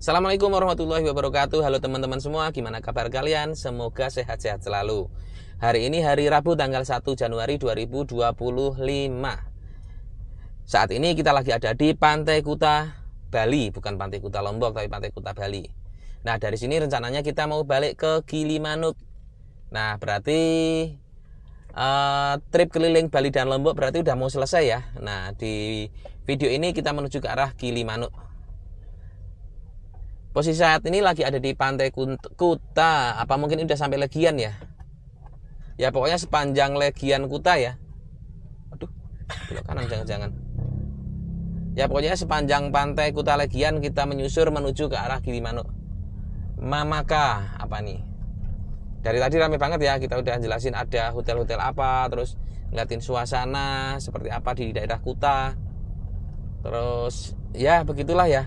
Assalamualaikum warahmatullahi wabarakatuh. Halo teman-teman semua, gimana kabar kalian? Semoga sehat-sehat selalu. Hari ini hari Rabu tanggal 1 Januari 2025. Saat ini kita lagi ada di Pantai Kuta, Bali. Bukan Pantai Kuta Lombok, tapi Pantai Kuta, Bali. Nah, dari sini rencananya kita mau balik ke Gilimanuk. Nah, berarti trip keliling Bali dan Lombok berarti udah mau selesai ya. Nah, di video ini kita menuju ke arah Gilimanuk. Posisi saat ini lagi ada di Pantai Kuta. Apa mungkin udah sampai Legian ya? Ya pokoknya sepanjang Legian Kuta ya. Aduh, belok kanan jangan-jangan. Ya pokoknya sepanjang Pantai Kuta Legian kita menyusur menuju ke arah Gilimanuk. Mamaka apa nih? Dari tadi rame banget ya, kita udah jelasin ada hotel-hotel apa, terus ngeliatin suasana seperti apa di daerah Kuta. Terus ya begitulah ya.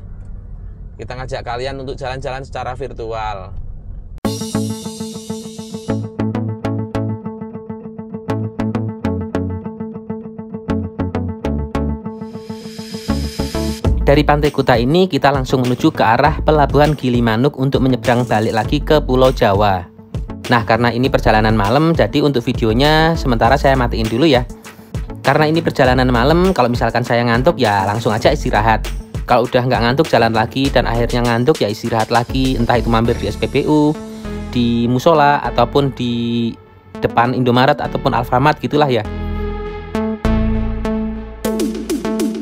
Kita ngajak kalian untuk jalan-jalan secara virtual. Dari Pantai Kuta ini kita langsung menuju ke arah Pelabuhan Gilimanuk untuk menyeberang balik lagi ke Pulau Jawa. Nah, karena ini perjalanan malam, jadi untuk videonya sementara saya matiin dulu ya. Karena ini perjalanan malam, kalau misalkan saya ngantuk ya langsung aja istirahat. Kalau udah nggak ngantuk jalan lagi dan akhirnya ngantuk ya istirahat lagi, entah itu mampir di SPBU, di musola ataupun di depan Indomaret ataupun Alfamart gitulah ya.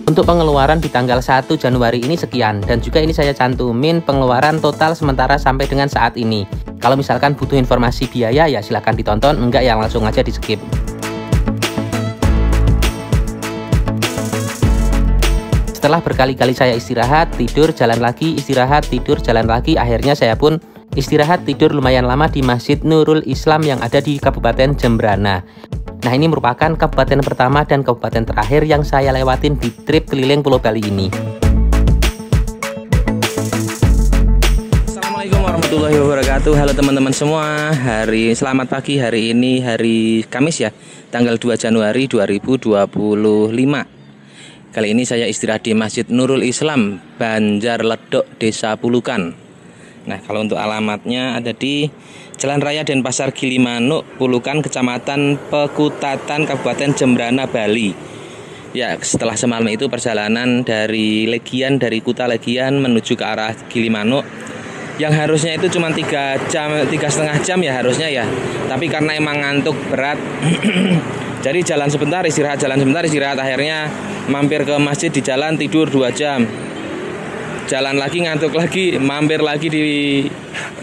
Untuk pengeluaran di tanggal 1 Januari ini sekian, dan juga ini saya cantumin pengeluaran total sementara sampai dengan saat ini. Kalau misalkan butuh informasi biaya ya silahkan ditonton, enggak ya langsung aja di skip. Setelah berkali-kali saya istirahat, tidur, jalan lagi, istirahat, tidur, jalan lagi, akhirnya saya pun istirahat tidur lumayan lama di Masjid Nurul Islam yang ada di Kabupaten Jembrana. Nah, ini merupakan kabupaten pertama dan kabupaten terakhir yang saya lewatin di trip keliling Pulau Bali ini. Assalamualaikum warahmatullahi wabarakatuh. Halo teman-teman semua. Selamat pagi. Hari ini hari Kamis ya, tanggal 2 Januari 2025. Kali ini saya istirahat di Masjid Nurul Islam, Banjar Ledok, Desa Pulukan. Nah, kalau untuk alamatnya ada di Jalan Raya Denpasar Gilimanuk, Pulukan, Kecamatan Pekutatan, Kabupaten Jembrana, Bali. Ya, setelah semalam itu perjalanan dari Legian, dari Kuta Legian menuju ke arah Gilimanuk. Yang harusnya itu cuma 3,5 jam ya harusnya ya. Tapi karena emang ngantuk berat, jadi jalan sebentar, istirahat, akhirnya mampir ke masjid, di jalan tidur 2 jam. Jalan lagi ngantuk lagi, mampir lagi di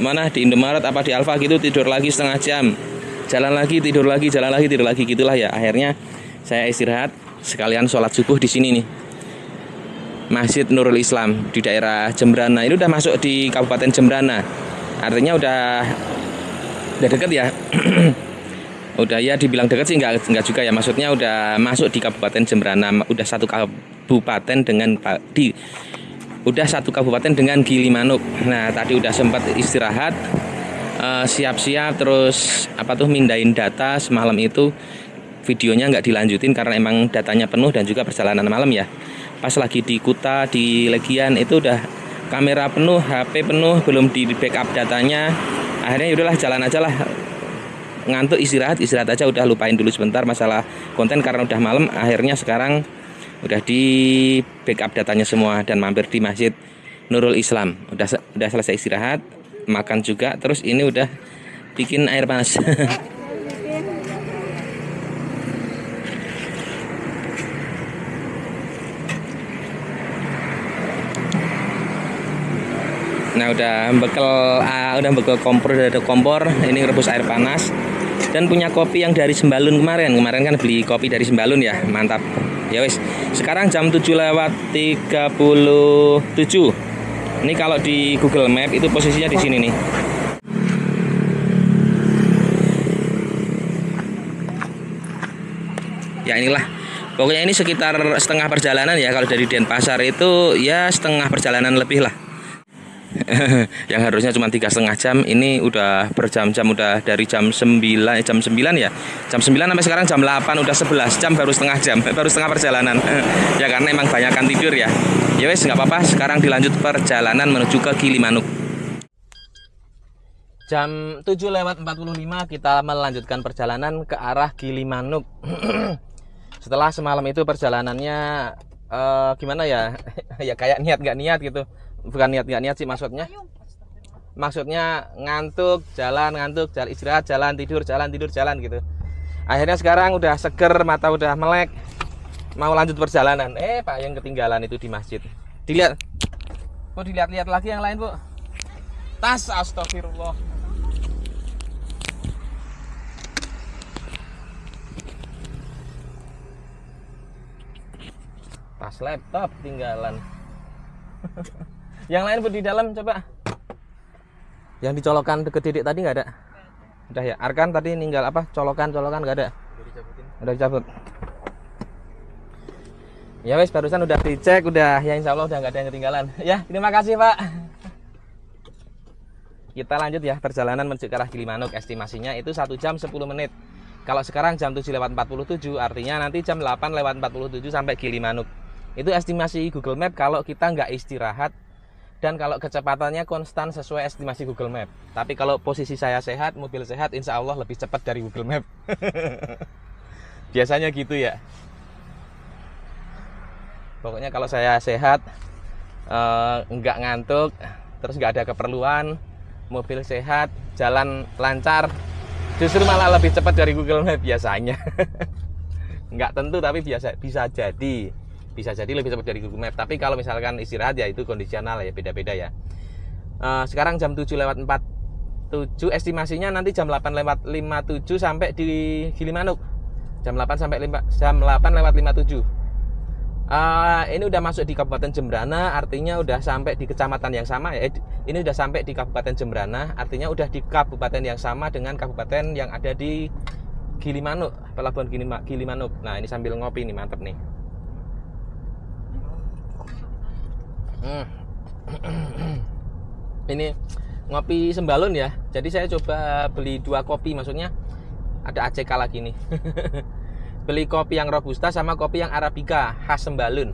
mana, di Indomaret apa di Alfa gitu, tidur lagi setengah jam. Jalan lagi, tidur lagi, jalan lagi, tidur lagi, gitulah ya. Akhirnya saya istirahat sekalian sholat subuh di sini nih. Masjid Nurul Islam di daerah Jembrana. Ini udah masuk di Kabupaten Jembrana. Artinya udah deket ya. Udah ya dibilang deket sih enggak juga ya, maksudnya udah masuk di Kabupaten Jembrana, udah satu kabupaten dengan Gilimanuk. Nah, tadi udah sempat istirahat, siap-siap, terus mindahin data semalam itu. Videonya nggak dilanjutin karena emang datanya penuh dan juga perjalanan malam ya. Pas lagi di Kuta, di Legian itu udah kamera penuh, HP penuh, belum di backup datanya. Akhirnya yaudahlah jalan aja lah. Ngantuk istirahat aja, udah lupain dulu sebentar masalah konten karena udah malam. Akhirnya sekarang udah di backup datanya semua dan mampir di Masjid Nurul Islam. Udah selesai istirahat, makan juga, terus ini udah bikin air panas. Nah, udah bekel kompor, ini rebus air panas. Dan punya kopi yang dari Sembalun kemarin kan beli kopi dari Sembalun ya, mantap. Ya wis, sekarang jam 7:37. Ini kalau di Google Map itu posisinya di sini nih. Ya inilah, pokoknya ini sekitar setengah perjalanan ya. Kalau dari Denpasar itu ya setengah perjalanan lebih lah. Yang harusnya cuma 3,5 jam, ini udah berjam-jam, udah dari jam 9 ya. Jam 9 sampai sekarang jam 8, udah 11 jam, baru setengah perjalanan. Ya karena emang banyakan tidur ya. Ya wes, nggak apa-apa. Sekarang dilanjut perjalanan menuju ke Gilimanuk. Jam 7:45 kita melanjutkan perjalanan ke arah Gilimanuk. Setelah semalam itu perjalanannya gimana ya? Ya kayak niat nggak niat gitu. Bukan niat nggak niat sih maksudnya. Maksudnya ngantuk, jalan istirahat, jalan tidur jalan gitu. Akhirnya sekarang udah seger, mata udah melek, mau lanjut perjalanan. Pak yang ketinggalan itu di masjid. Dilihat. Bu, dilihat-lihat lagi yang lain, Bu. Tas, astagfirullah. Tas laptop tinggalan. Yang lain, Bu, di dalam coba. Yang dicolokan deket Dedek tadi nggak ada? Udah ya. Arkan tadi ninggal apa? Colokan nggak ada? Udah dicabut. Ya wes, barusan udah dicek, udah ya, insya Allah udah nggak ada yang ketinggalan. Ya, terima kasih Pak. Kita lanjut ya perjalanan menuju ke arah Gilimanuk. Estimasinya itu 1 jam 10 menit. Kalau sekarang jam 7:47, artinya nanti jam 8:47 sampai Gilimanuk. Itu estimasi Google Map kalau kita nggak istirahat dan kalau kecepatannya konstan sesuai estimasi Google Map. Tapi kalau posisi saya sehat, mobil sehat, insya Allah lebih cepat dari Google Map. Biasanya gitu ya. Pokoknya kalau saya sehat, nggak ngantuk, terus nggak ada keperluan, mobil sehat, jalan lancar, justru malah lebih cepat dari Google Map biasanya. Nggak tentu, tapi bisa jadi lebih cepat dari Google Map. Tapi kalau misalkan istirahat ya itu kondisional ya, beda-beda ya. Sekarang jam 7:47, estimasinya nanti jam 8:57 sampai di Gilimanuk. Jam 8:57. Ini udah masuk di Kabupaten Jembrana, artinya udah sampai di kecamatan yang sama ya. Ini udah sampai di Kabupaten Jembrana, artinya udah di kabupaten yang sama dengan kabupaten yang ada di Gilimanuk, pelabuhan Gilimanuk. Nah, ini sambil ngopi nih, mantep nih. Ini ngopi sembalun ya. Jadi saya coba beli 2 kopi, maksudnya ada ACK lagi nih. Beli kopi yang Robusta sama kopi yang Arabica khas Sembalun.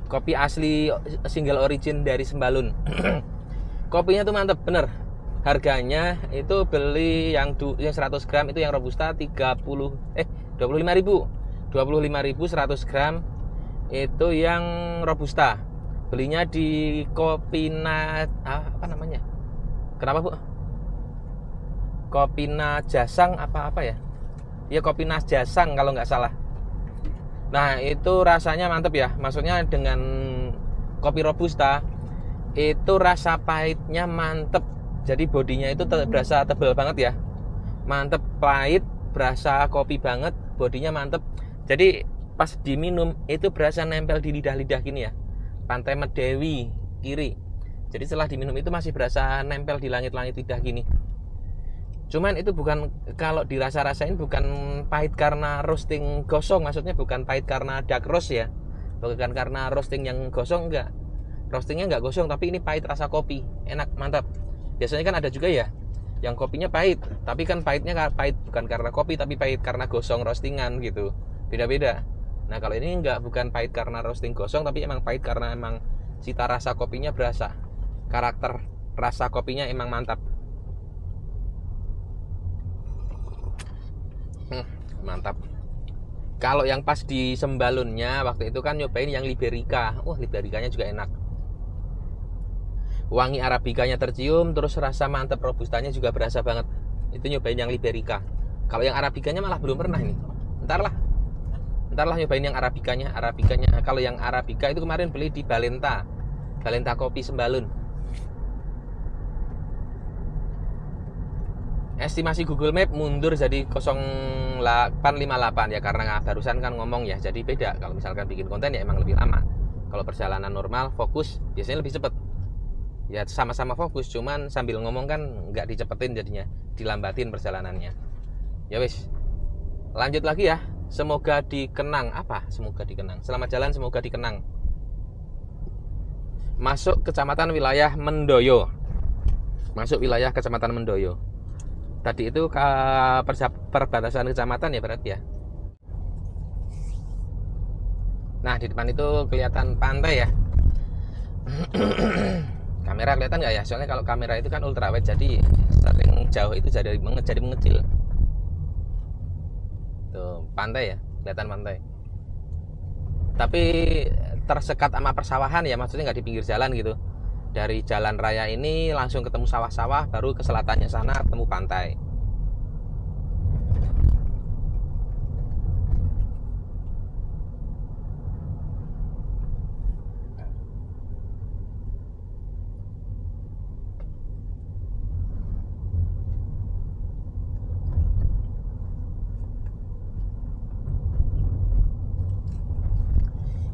Kopi asli single origin dari Sembalun. Kopinya tuh mantep bener. Harganya itu beli yang 100 gram itu yang Robusta 25.000. 25.000 100 gram itu yang Robusta. Belinya di Kopina apa namanya? Kenapa, Bu? Kopina Jasang apa ya? Ya, Kopinas Jasang kalau nggak salah. Nah, itu rasanya mantep ya. Maksudnya dengan kopi Robusta itu rasa pahitnya mantep. Jadi bodinya itu berasa tebal banget ya. Mantep, pahit, berasa kopi banget, bodinya mantep. Jadi pas diminum itu berasa nempel di lidah-lidah gini ya. Pantai Medewi kiri. Jadi setelah diminum itu masih berasa nempel di langit-langit lidah gini. Cuman itu bukan, kalau dirasa-rasain bukan pahit karena roasting gosong, maksudnya bukan pahit karena dark roast ya, bukan karena roasting yang gosong, enggak. Roastingnya enggak gosong, tapi ini pahit rasa kopi, enak, mantap. Biasanya kan ada juga ya yang kopinya pahit, tapi kan pahitnya pahit bukan karena kopi, tapi pahit karena gosong roastingan gitu, beda-beda. Nah, kalau ini enggak, bukan pahit karena roasting gosong, tapi emang pahit karena emang cita rasa kopinya berasa, karakter rasa kopinya emang mantap. Mantap. Kalau yang pas di Sembalunnya waktu itu kan nyobain yang Liberica. Libericanya juga enak. Wangi Arabikanya tercium, terus rasa mantap Robustanya juga berasa banget. Itu nyobain yang Liberica. Kalau yang Arabikanya malah belum pernah ini. Ntar lah nyobain yang Arabikanya. Kalau yang Arabica itu kemarin beli di Balenta Kopi Sembalun. Estimasi Google Map mundur jadi 0858 ya, karena barusan kan ngomong ya, jadi beda. Kalau misalkan bikin konten ya emang lebih lama. Kalau perjalanan normal fokus biasanya lebih cepet. Ya sama-sama fokus, cuman sambil ngomong kan nggak dicepetin, jadinya dilambatin perjalanannya. Ya wis, lanjut lagi ya. Semoga dikenang. Apa? Semoga dikenang. Selamat jalan, semoga dikenang. Masuk kecamatan wilayah Mendoyo. Masuk wilayah kecamatan Mendoyo. Tadi itu perbatasan kecamatan ya berarti ya. Nah, di depan itu kelihatan pantai ya. Kamera kelihatan nggak ya? Soalnya kalau kamera itu kan ultrawide, jadi sering jauh itu jadi mengecil. Tuh, pantai ya, kelihatan pantai. Tapi tersekat sama persawahan ya, maksudnya nggak di pinggir jalan gitu. Dari jalan raya ini langsung ketemu sawah-sawah, baru ke selatannya sana ketemu pantai.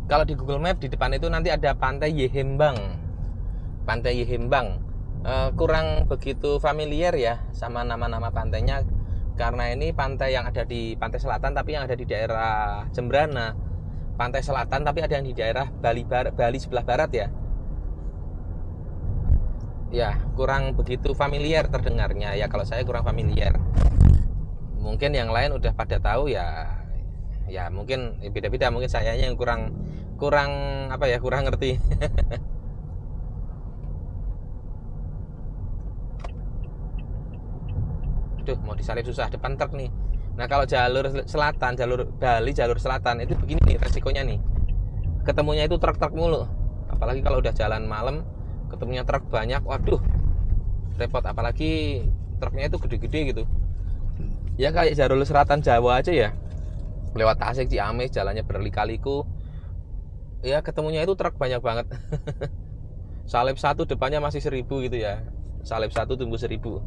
Kalau di Google Map di depan itu nanti ada pantai Yehembang. Pantai Yehembang. Kurang begitu familiar ya sama nama-nama pantainya, karena ini pantai yang ada di pantai selatan tapi yang ada di daerah Jembrana. Pantai selatan tapi ada yang di daerah Bali sebelah barat ya. Ya, kurang begitu familiar terdengarnya ya, kalau saya kurang familiar. Mungkin yang lain udah pada tahu ya. Ya mungkin beda-beda, mungkin sayanya yang kurang apa ya, kurang ngerti. Aduh, mau disalip susah, depan truk nih. Nah kalau jalur selatan, jalur Bali, jalur selatan itu begini nih resikonya nih, ketemunya itu truk-truk mulu. Apalagi kalau udah jalan malam ketemunya truk banyak, waduh repot. Apalagi truknya itu gede-gede gitu ya, kayak jalur selatan Jawa aja ya, lewat Tasik, Ciamis, jalannya berlikaliku ya, ketemunya itu truk banyak banget. Salib 1 depannya masih 1000 gitu ya, salib 1 tunggu 1000.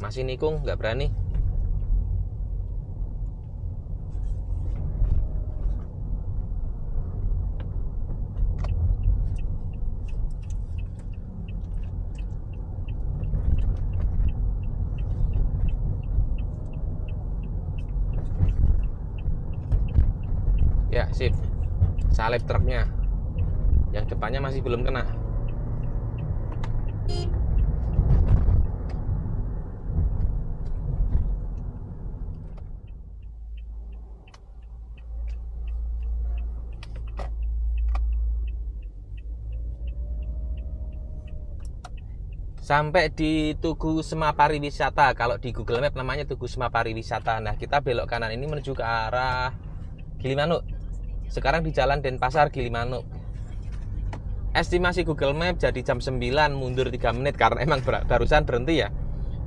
Masih nikung, nggak berani. Ya sip, salib truknya, yang depannya masih belum kena. Sampai di Tugu Sema Pariwisata, kalau di Google Map namanya Tugu Sema Pariwisata. Nah kita belok kanan ini menuju ke arah Gilimanuk. Sekarang di jalan Denpasar Gilimanuk. Estimasi Google Map jadi jam 9 mundur 3 menit, karena emang barusan berhenti ya.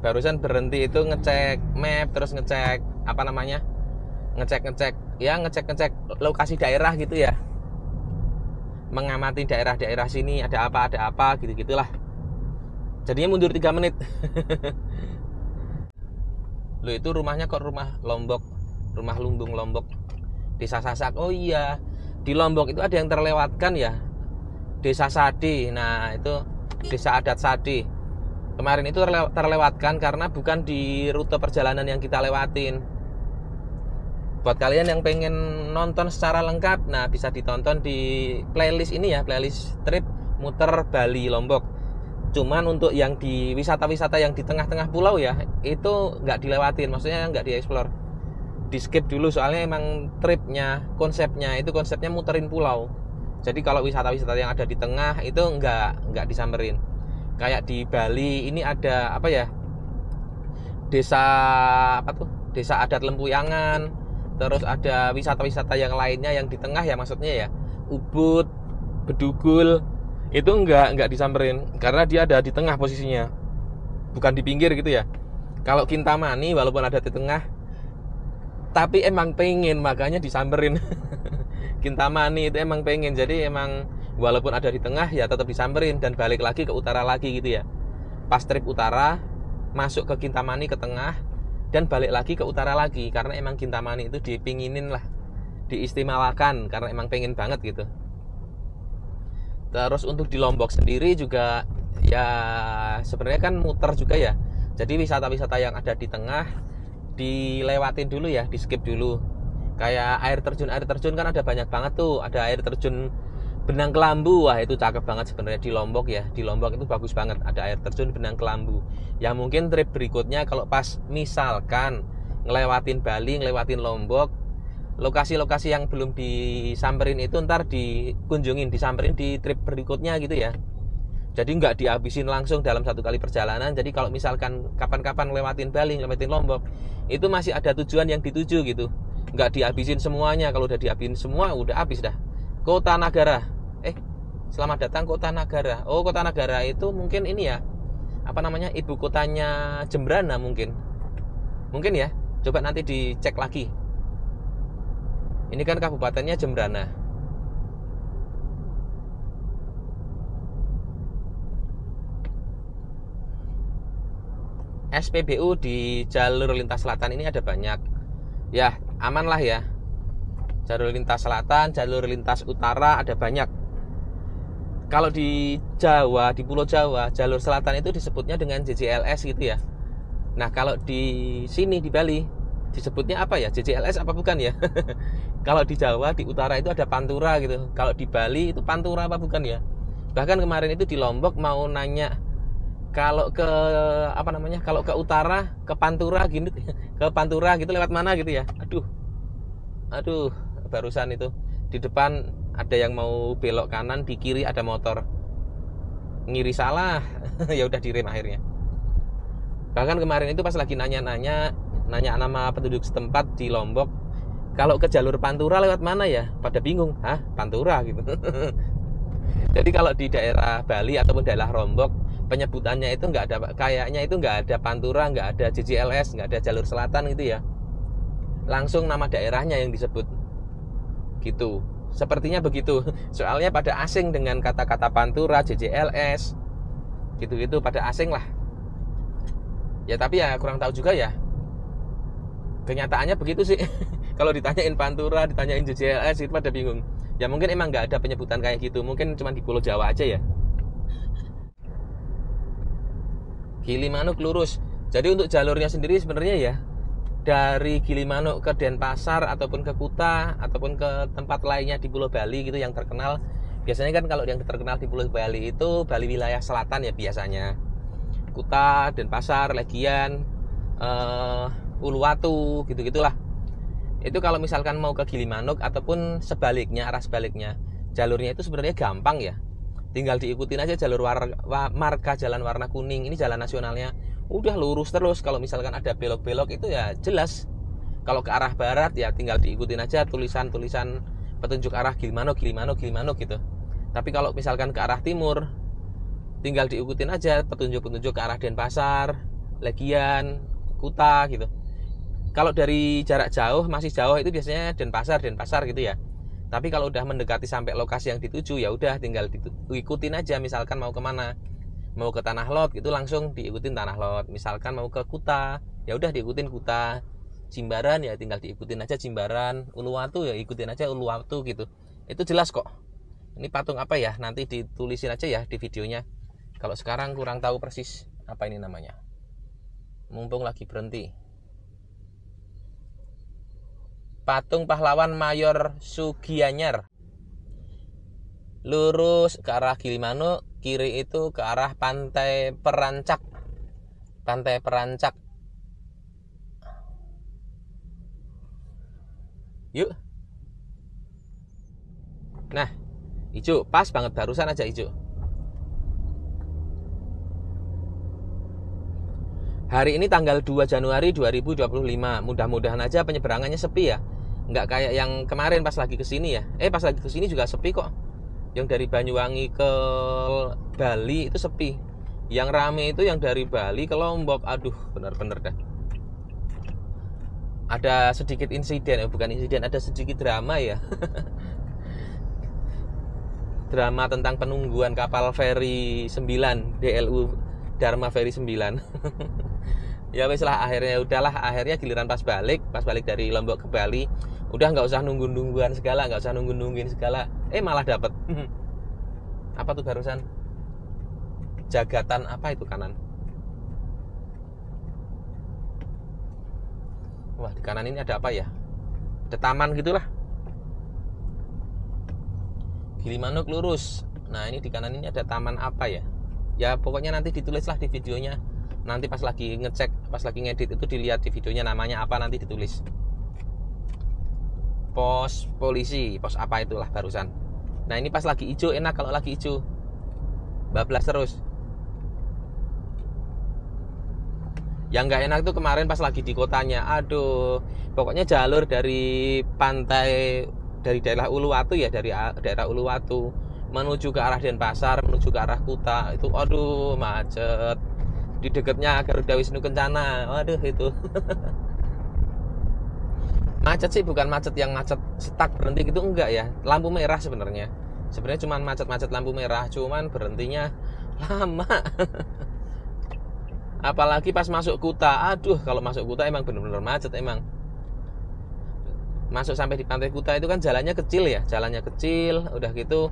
Barusan berhenti itu ngecek map, terus ngecek apa namanya, ngecek lokasi daerah gitu ya, mengamati daerah-daerah sini ada apa gitu-gitulah. Jadinya mundur 3 menit. Loh itu rumahnya kok rumah Lombok, rumah Lumbung Lombok, Desa Sasak. Oh iya, di Lombok itu ada yang terlewatkan ya, Desa Sadi. Nah itu Desa Adat Sadi. Kemarin itu terlewatkan karena bukan di rute perjalanan yang kita lewatin. Buat kalian yang pengen nonton secara lengkap, nah bisa ditonton di playlist ini ya, playlist trip muter Bali Lombok. Cuman untuk yang di wisata-wisata yang di tengah-tengah pulau ya, itu nggak dilewatin, maksudnya nggak dieksplor, di skip dulu. Soalnya emang tripnya, konsepnya muterin pulau. Jadi kalau wisata-wisata yang ada di tengah itu nggak disamperin. Kayak di Bali ini ada apa ya, desa apa tuh, desa adat Lempuyangan. Terus ada wisata-wisata yang lainnya yang di tengah ya, maksudnya ya Ubud, Bedugul, itu nggak disamperin karena dia ada di tengah posisinya, bukan di pinggir gitu ya. Kalau Kintamani walaupun ada di tengah, tapi emang pengen, makanya disamperin. Kintamani itu emang pengen, jadi emang walaupun ada di tengah ya tetap disamperin dan balik lagi ke utara lagi gitu ya. Pas trip utara masuk ke Kintamani ke tengah dan balik lagi ke utara lagi, karena emang Kintamani itu dipinginin lah, diistimewakan karena emang pengen banget gitu. Terus untuk di Lombok sendiri juga ya sebenarnya kan muter juga ya. Jadi wisata-wisata yang ada di tengah dilewatin dulu ya, di skip dulu. Kayak air terjun kan ada banyak banget tuh. Ada air terjun Benang Kelambu. Wah, itu cakep banget sebenarnya di Lombok ya. Di Lombok itu bagus banget, ada air terjun Benang Kelambu. Ya mungkin trip berikutnya kalau pas misalkan ngelewatin Bali, ngelewatin Lombok, lokasi-lokasi yang belum disamperin itu ntar disamperin di trip berikutnya gitu ya. Jadi nggak dihabisin langsung dalam satu kali perjalanan. Jadi kalau misalkan kapan-kapan lewatin Bali, lewatin Lombok, itu masih ada tujuan yang dituju gitu. Nggak dihabisin semuanya. Kalau udah dihabisin semua, udah habis dah. Kota Nagara. Selamat datang Kota Nagara. Oh, Kota Nagara itu mungkin ini ya. Apa namanya? Ibu kotanya Jembrana mungkin. Mungkin ya. Coba nanti dicek lagi. Ini kan kabupatennya Jembrana. SPBU di jalur lintas selatan ini ada banyak. Ya, aman lah ya. Jalur lintas selatan, jalur lintas utara ada banyak. Kalau di Jawa, di Pulau Jawa, jalur selatan itu disebutnya dengan JJLS gitu ya. Nah, kalau di sini di Bali disebutnya apa ya? JJLS apa bukan ya? Kalau di Jawa, di utara itu ada Pantura gitu. Kalau di Bali itu Pantura apa bukan ya? Bahkan kemarin itu di Lombok mau nanya kalau ke kalau ke utara ke Pantura gitu lewat mana gitu ya. Aduh, barusan itu di depan ada yang mau belok kanan, di kiri ada motor ngiri salah. Ya udah direm akhirnya. Bahkan kemarin itu pas lagi nanya nama penduduk setempat di Lombok, kalau ke jalur Pantura lewat mana ya, pada bingung. Pantura gitu. Jadi kalau di daerah Bali ataupun daerah Lombok, penyebutannya itu nggak ada Pantura, nggak ada JJLS, nggak ada jalur selatan gitu ya. Langsung nama daerahnya yang disebut gitu. Sepertinya begitu. Soalnya pada asing dengan kata-kata Pantura, JJLS gitu-gitu, pada asing lah. Ya tapi ya kurang tahu juga ya. Kenyataannya begitu sih. Kalau ditanyain Pantura, ditanyain JJLS itu pada bingung. Ya mungkin emang nggak ada penyebutan kayak gitu. Mungkin cuma di Pulau Jawa aja ya. Gilimanuk lurus. Jadi untuk jalurnya sendiri sebenarnya ya, dari Gilimanuk ke Denpasar ataupun ke Kuta ataupun ke tempat lainnya di Pulau Bali gitu yang terkenal. Biasanya kan kalau yang terkenal di Pulau Bali itu Bali wilayah selatan ya biasanya. Kuta, Denpasar, Legian, Uluwatu gitu-gitulah. Itu kalau misalkan mau ke Gilimanuk ataupun sebaliknya, arah sebaliknya, jalurnya itu sebenarnya gampang ya. Tinggal diikutin aja jalur marka jalan warna kuning. Ini jalan nasionalnya. Udah lurus terus. Kalau misalkan ada belok-belok itu ya jelas. Kalau ke arah barat ya tinggal diikutin aja tulisan-tulisan petunjuk arah Gilimanuk gitu. Tapi kalau misalkan ke arah timur, tinggal diikutin aja petunjuk-petunjuk ke arah Denpasar, Legian, Kuta gitu. Kalau dari jarak jauh, masih jauh itu biasanya Denpasar gitu ya. Tapi kalau udah mendekati sampai lokasi yang dituju, ya udah tinggal diikutin aja. Misalkan mau kemana, mau ke Tanah Lot gitu langsung diikutin Tanah Lot. Misalkan mau ke Kuta, ya udah diikutin Kuta. Jimbaran ya tinggal diikutin aja Jimbaran. Uluwatu ya ikutin aja Uluwatu gitu. Itu jelas kok. Ini patung apa ya? Nanti ditulisin aja ya di videonya. Kalau sekarang kurang tahu persis apa ini namanya. Mumpung lagi berhenti. Patung pahlawan Mayor Sugianyar. Lurus ke arah Gilimanuk, kiri itu ke arah Pantai Perancak. Yuk. Nah, hijau, pas banget barusan aja hijau. Hari ini tanggal 2 Januari 2025. Mudah-mudahan aja penyeberangannya sepi ya. Nggak kayak yang kemarin pas lagi kesini ya. Pas lagi kesini juga sepi kok. Yang dari Banyuwangi ke Bali itu sepi. Yang rame itu yang dari Bali ke Lombok. Aduh, benar-benar dah. Ada sedikit insiden, bukan insiden, ada sedikit drama ya. Drama tentang penungguan kapal feri 9, DLU Dharma Feri 9. Ya wes lah, akhirnya giliran pas balik dari Lombok ke Bali, udah nggak usah nungguin segala, malah dapet. Apa tuh barusan? Jagatan apa itu kanan? Wah, di kanan ini ada apa ya? Ada taman gitulah. Gilimanuk lurus. Nah, ini di kanan ini ada taman apa ya? Ya pokoknya nanti ditulislah di videonya. Nanti pas lagi ngecek, pas lagi ngedit itu dilihat di videonya namanya apa, nanti ditulis. pos polisi, pos apa itulah barusan. Nah ini pas lagi hijau, enak kalau lagi hijau, bablas terus. Yang nggak enak tuh kemarin pas lagi di kotanya. Aduh, pokoknya jalur dari pantai, dari daerah Uluwatu ya, dari daerah Uluwatu menuju ke arah Denpasar, menuju ke arah Kuta itu, aduh macet. Di dekatnya Garuda Wisnu Kencana, aduh itu. Macet sih, bukan macet yang macet stuck berhenti gitu, enggak ya, lampu merah sebenarnya cuman macet-macet lampu merah, cuman berhentinya lama. Apalagi pas masuk Kuta, aduh kalau masuk Kuta emang bener-bener macet. Emang masuk sampai di pantai Kuta itu kan jalannya kecil ya, udah gitu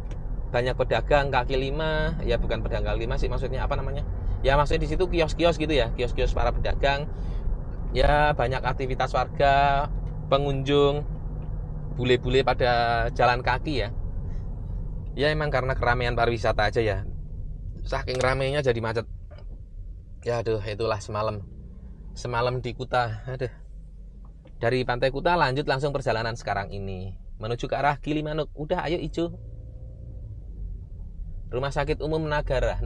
banyak pedagang kaki lima, ya bukan pedagang kaki lima sih, maksudnya apa namanya ya, maksudnya di situ kios-kios gitu ya, kios-kios para pedagang ya, banyak aktivitas warga, pengunjung, bule-bule pada jalan kaki ya. Ya emang karena keramaian pariwisata aja ya, saking ramainya jadi macet. Ya aduh, itulah semalam di Kuta. Aduh, dari pantai Kuta lanjut langsung perjalanan sekarang ini menuju ke arah Gilimanuk. Udah, ayo ijo. Rumah Sakit Umum Negara.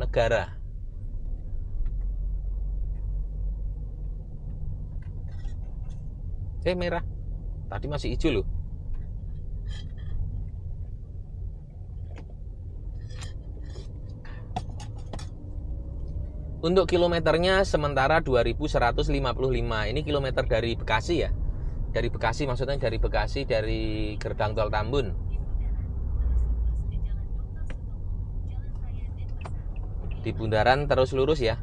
Merah. Tadi masih hijau loh. Untuk kilometernya sementara 2155. Ini kilometer dari Bekasi ya. Dari Bekasi, maksudnya dari Bekasi, dari gerbang tol Tambun. Di bundaran terus lurus ya.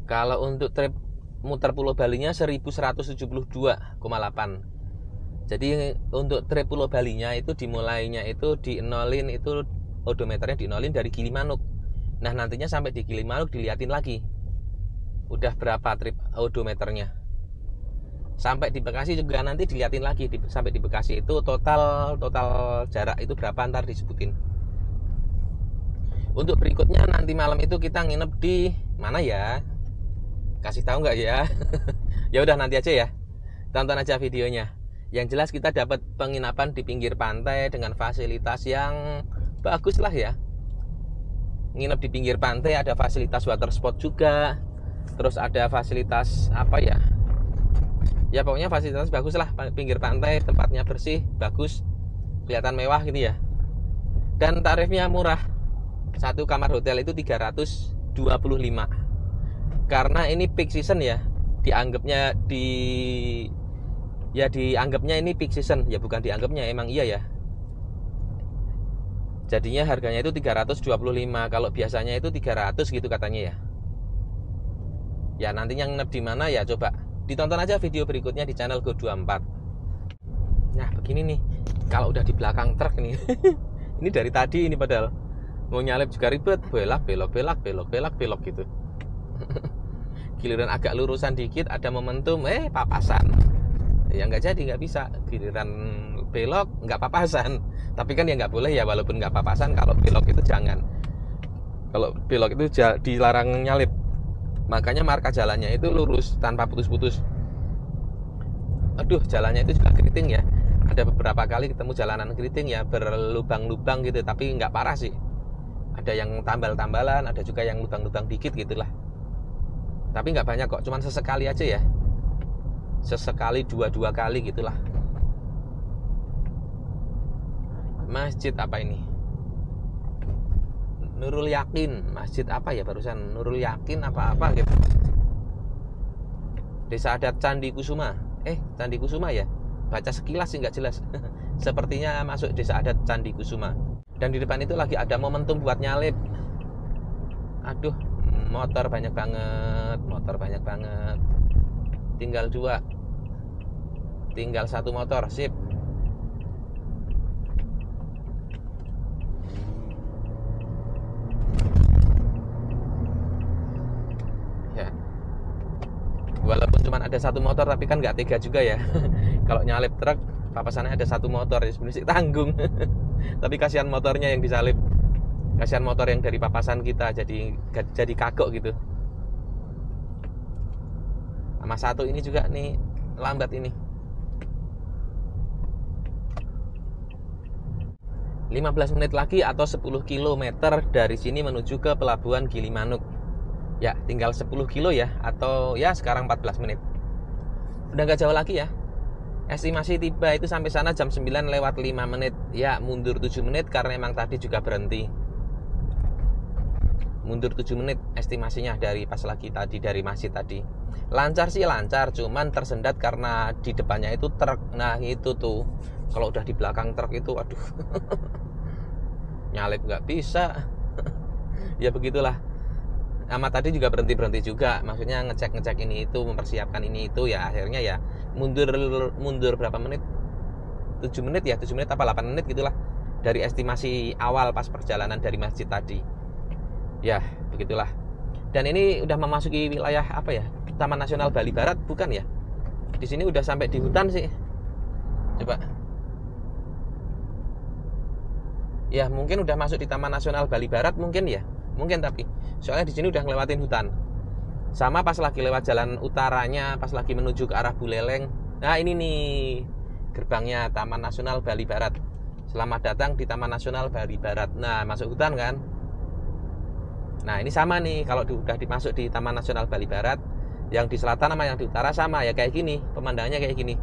Kalau untuk trip muter Pulau Balinya 1172,8. Jadi untuk trip Pulau Balinya itu dimulainya itu di nolin, itu odometernya di nolin dari Gilimanuk. Nah nantinya sampai di Gilimanuk diliatin lagi udah berapa trip odometernya. Sampai di Bekasi juga nanti diliatin lagi, sampai di Bekasi itu total jarak itu berapa ntar disebutin. Untuk berikutnya nanti malam itu kita nginep di mana ya? Kasih tahu nggak ya? Ya udah nanti aja ya. Tonton aja videonya. Yang jelas kita dapat penginapan di pinggir pantai dengan fasilitas yang bagus lah ya. Nginep di pinggir pantai, ada fasilitas water sport juga. Terus ada fasilitas apa ya? Ya pokoknya fasilitas bagus lah, pinggir pantai, tempatnya bersih, bagus, kelihatan mewah gitu ya. Dan tarifnya murah. Satu kamar hotel itu 325. Karena ini peak season ya, dianggapnya ini peak season ya, bukan dianggapnya, emang iya ya. Jadinya harganya itu 325. Kalau biasanya itu 300 gitu katanya ya. Ya nantinya nginep di mana ya, coba ditonton aja video berikutnya di channel Go24. Nah begini nih, kalau udah di belakang truk nih. Ini dari tadi ini padahal mau nyalip juga ribet, belok gitu. Giliran agak lurusan dikit ada momentum, papasan. Ya nggak jadi, nggak bisa. Giliran belok nggak papasan. Tapi kan ya nggak boleh ya, walaupun nggak papasan, kalau belok itu jangan. Kalau belok itu dilarang nyalip. Makanya marka jalannya itu lurus tanpa putus-putus. Aduh, jalannya itu juga keriting ya. Ada beberapa kali ketemu jalanan keriting ya, berlubang-lubang gitu, tapi nggak parah sih. Ada yang tambal-tambalan, ada juga yang lubang-lubang dikit gitulah. Tapi nggak banyak kok, cuman sesekali aja ya. Sesekali, dua kali gitulah. Masjid apa ini? Nurul Yakin. Masjid apa ya barusan? Nurul Yakin apa gitu. Desa Adat Candi Kusuma. Candi Kusuma ya? Baca sekilas sih nggak jelas. Sepertinya masuk Desa Adat Candi Kusuma. Dan di depan itu lagi ada momentum buat nyalip. Aduh, motor banyak banget. Tinggal 2. Tinggal 1 motor, sip. Ya. Walaupun cuma ada 1 motor, tapi kan nggak tega juga ya. Kalau nyalip truk, papasannya ada 1 motor, ya sebenarnya sih tanggung. Tapi kasihan motornya yang disalip. Kasihan motor yang dari papasan kita jadi kagok gitu. Sama 1 ini juga nih lambat ini. 15 menit lagi atau 10 km dari sini menuju ke Pelabuhan Gilimanuk. Ya, tinggal 10 kilo ya, atau ya sekarang 14 menit. Udah nggak jauh lagi ya. Estimasi tiba itu sampai sana jam 9 lewat 5 menit. Ya, mundur 7 menit karena emang tadi juga berhenti. Mundur 7 menit estimasinya dari pas lagi tadi, dari masjid tadi. Lancar sih lancar, cuman tersendat karena di depannya itu truk. Nah itu tuh, kalau udah di belakang truk itu aduh nyalip nggak bisa. Ya begitulah. Amat tadi juga berhenti juga, maksudnya ngecek ini itu, mempersiapkan ini itu, ya akhirnya ya mundur berapa menit, 7 menit ya, 7 menit apa 8 menit gitulah dari estimasi awal pas perjalanan dari masjid tadi. Ya begitulah. Dan ini udah memasuki wilayah apa ya, Taman Nasional Bali Barat bukan ya? Di sini udah sampai di hutan sih. Coba. Ya mungkin udah masuk di Taman Nasional Bali Barat mungkin ya. Mungkin, tapi soalnya di sini udah ngelewatin hutan. Sama pas lagi lewat jalan utaranya, pas lagi menuju ke arah Buleleng. Nah ini nih gerbangnya Taman Nasional Bali Barat. Selamat datang di Taman Nasional Bali Barat. Nah masuk hutan kan. Nah ini sama nih, kalau udah dimasuk di Taman Nasional Bali Barat, yang di selatan sama yang di utara sama ya, kayak gini pemandangannya, kayak gini,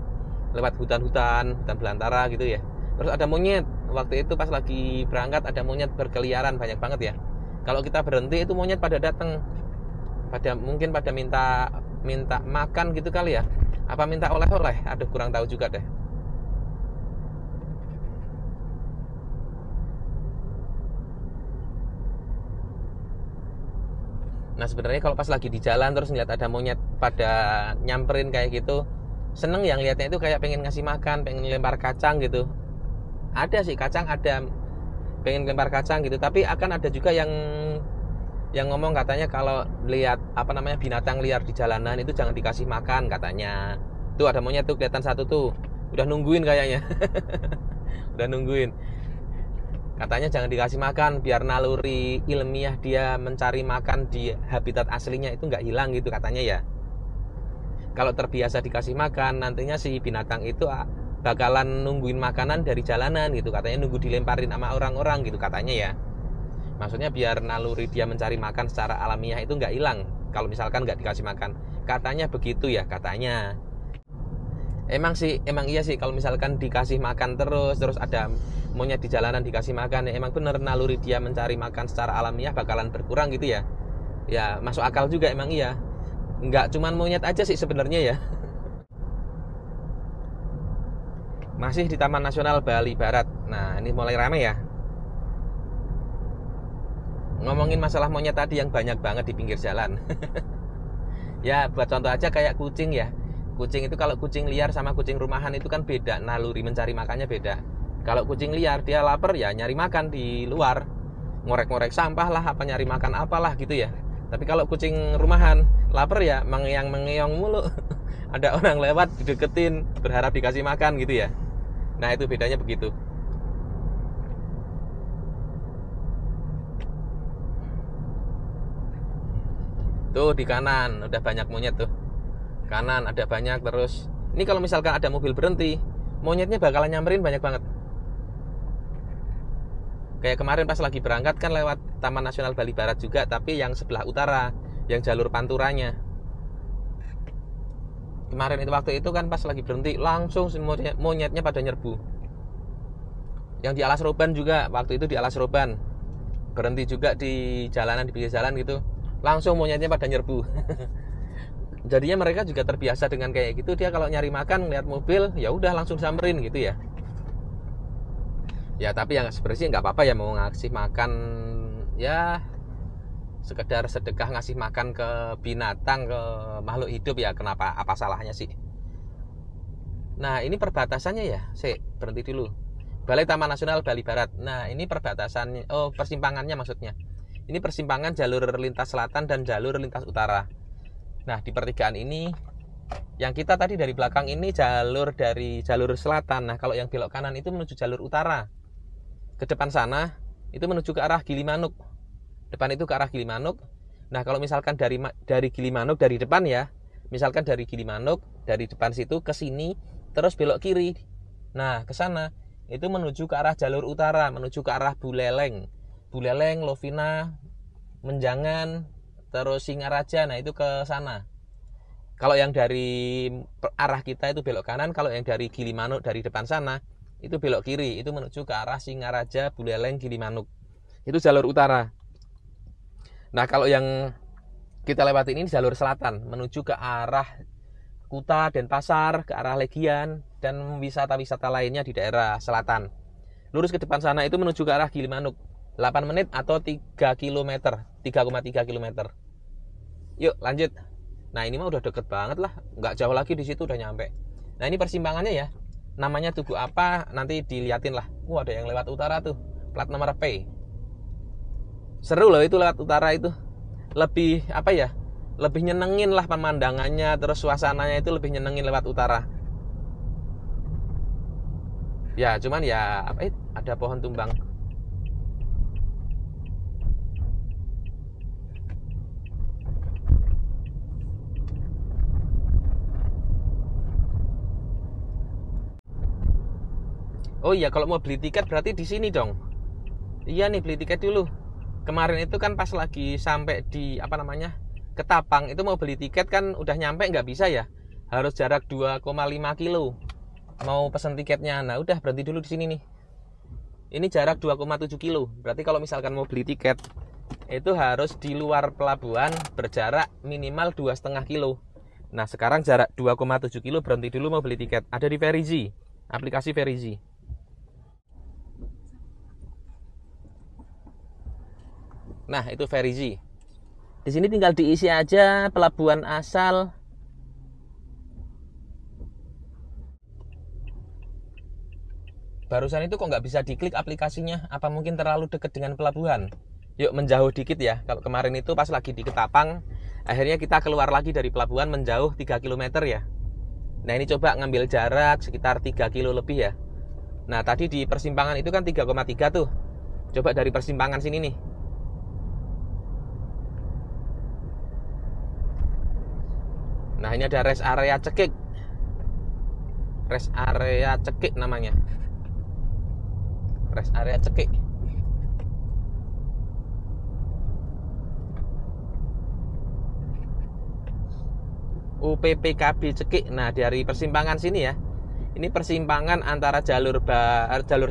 lewat hutan belantara gitu ya. Terus ada monyet, waktu itu pas lagi berangkat ada monyet berkeliaran banyak banget ya. Kalau kita berhenti itu monyet pada datang, mungkin pada minta makan gitu kali ya, apa minta oleh-oleh, aduh kurang tahu juga deh. Nah sebenarnya kalau pas lagi di jalan terus ngeliat ada monyet pada nyamperin kayak gitu, seneng yang lihatnya itu kayak pengen ngasih makan, pengen lempar kacang gitu. Ada sih kacang, ada pengen lempar kacang gitu, tapi akan ada juga yang ngomong katanya kalau lihat apa namanya binatang liar di jalanan itu jangan dikasih makan katanya. Tuh ada monyet tuh kelihatan satu tuh, udah nungguin kayaknya. Udah nungguin. Katanya jangan dikasih makan biar naluri ilmiah dia mencari makan di habitat aslinya itu nggak hilang gitu katanya ya. Kalau terbiasa dikasih makan, nantinya si binatang itu bakalan nungguin makanan dari jalanan gitu, katanya nunggu dilemparin sama orang-orang gitu katanya ya. Maksudnya biar naluri dia mencari makan secara alamiah itu nggak hilang kalau misalkan nggak dikasih makan. Katanya begitu ya, katanya. Emang iya sih kalau misalkan dikasih makan terus ada monyet di jalanan dikasih makan, ya emang bener naluri dia mencari makan secara alamiah bakalan berkurang gitu ya. Ya masuk akal juga, emang iya. Nggak cuman monyet aja sih sebenarnya ya. Masih di Taman Nasional Bali Barat. Nah ini mulai ramai ya. Ngomongin masalah monyet tadi yang banyak banget di pinggir jalan. Ya buat contoh aja kayak kucing ya. Kucing itu kalau kucing liar sama kucing rumahan itu kan beda, naluri mencari makannya beda. Kalau kucing liar dia lapar ya nyari makan di luar, ngorek-ngorek sampah lah, apa nyari makan apalah gitu ya. Tapi kalau kucing rumahan lapar ya mengeong mulu. Ada orang lewat dideketin berharap dikasih makan gitu ya. Nah itu bedanya begitu. Tuh di kanan udah banyak monyet tuh. Kanan ada banyak. Terus ini kalau misalkan ada mobil berhenti, monyetnya bakalan nyamperin banyak banget. Kayak kemarin pas lagi berangkat kan lewat Taman Nasional Bali Barat juga, tapi yang sebelah utara, yang jalur panturanya. Kemarin itu waktu itu kan pas lagi berhenti langsung monyetnya pada nyerbu. Yang di Alas Roban juga, waktu itu di Alas Roban berhenti juga di jalanan, di pinggir jalan gitu, langsung monyetnya pada nyerbu. Jadinya mereka juga terbiasa dengan kayak gitu. Dia kalau nyari makan lihat mobil ya udah langsung samperin gitu ya. Ya tapi yang sebenarnya nggak apa-apa ya, mau ngasih makan ya sekedar sedekah ngasih makan ke binatang, ke makhluk hidup ya, kenapa, apa salahnya sih. Nah ini perbatasannya ya, berhenti dulu. Balai Taman Nasional Bali Barat. Nah ini perbatasannya, persimpangannya maksudnya. Ini persimpangan jalur lintas selatan dan jalur lintas utara. Nah di pertigaan ini, yang kita tadi dari belakang ini dari jalur selatan. Nah kalau yang belok kanan itu menuju jalur utara. Ke depan sana itu menuju ke arah Gilimanuk. Depan itu ke arah Gilimanuk. Nah kalau misalkan dari Gilimanuk dari depan ya, misalkan dari Gilimanuk dari depan situ ke sini terus belok kiri. Nah ke sana itu menuju ke arah jalur utara, menuju ke arah Buleleng, Lovina, Menjangan, terus Singaraja. Nah, itu ke sana. Kalau yang dari arah kita itu belok kanan, kalau yang dari Gilimanuk dari depan sana itu belok kiri, itu menuju ke arah Singaraja, Buleleng, Gilimanuk. Itu jalur utara. Nah, kalau yang kita lewati ini jalur selatan, menuju ke arah Kuta, Denpasar, ke arah Legian, dan wisata-wisata lainnya di daerah selatan. Lurus ke depan sana itu menuju ke arah Gilimanuk. 8 menit atau 3 km, 3,3 km. Yuk lanjut. Nah, ini mah udah deket banget lah, nggak jauh lagi, di situ udah nyampe. Nah, ini persimpangannya ya. Namanya Tugu apa nanti diliatin lah. Ada yang lewat utara tuh, plat nomor P. Seru loh itu lewat utara itu. Lebih apa ya? Lebih nyenengin lah pemandangannya, terus suasananya itu lebih nyenengin lewat utara. Ya, cuman ya ada pohon tumbang. Oh iya, kalau mau beli tiket berarti di sini dong. Iya nih, beli tiket dulu. Kemarin itu kan pas lagi sampai di Ketapang, itu mau beli tiket kan udah nyampe nggak bisa ya. Harus jarak 2,5 kilo. Mau pesen tiketnya. Nah, udah berhenti dulu di sini nih. Ini jarak 2,7 kilo. Berarti kalau misalkan mau beli tiket itu harus di luar pelabuhan berjarak minimal 2,5 kilo. Nah, sekarang jarak 2,7 kilo, berhenti dulu mau beli tiket. Ada di Verizi, aplikasi Verizi. Nah, itu Verizi. Di sini tinggal diisi aja pelabuhan asal. Barusan itu kok nggak bisa diklik aplikasinya? Apa mungkin terlalu dekat dengan pelabuhan? Yuk menjauh dikit ya. Kalau kemarin itu pas lagi di Ketapang, akhirnya kita keluar lagi dari pelabuhan menjauh 3 km ya. Nah, ini coba ngambil jarak sekitar 3 kilo lebih ya. Nah, tadi di persimpangan itu kan 3,3 tuh. Coba dari persimpangan sini nih. Nah, ini ada rest area Cekik. Rest area Cekik namanya. Rest area Cekik. UPPKB Cekik. Nah, dari persimpangan sini ya. Ini persimpangan antara jalur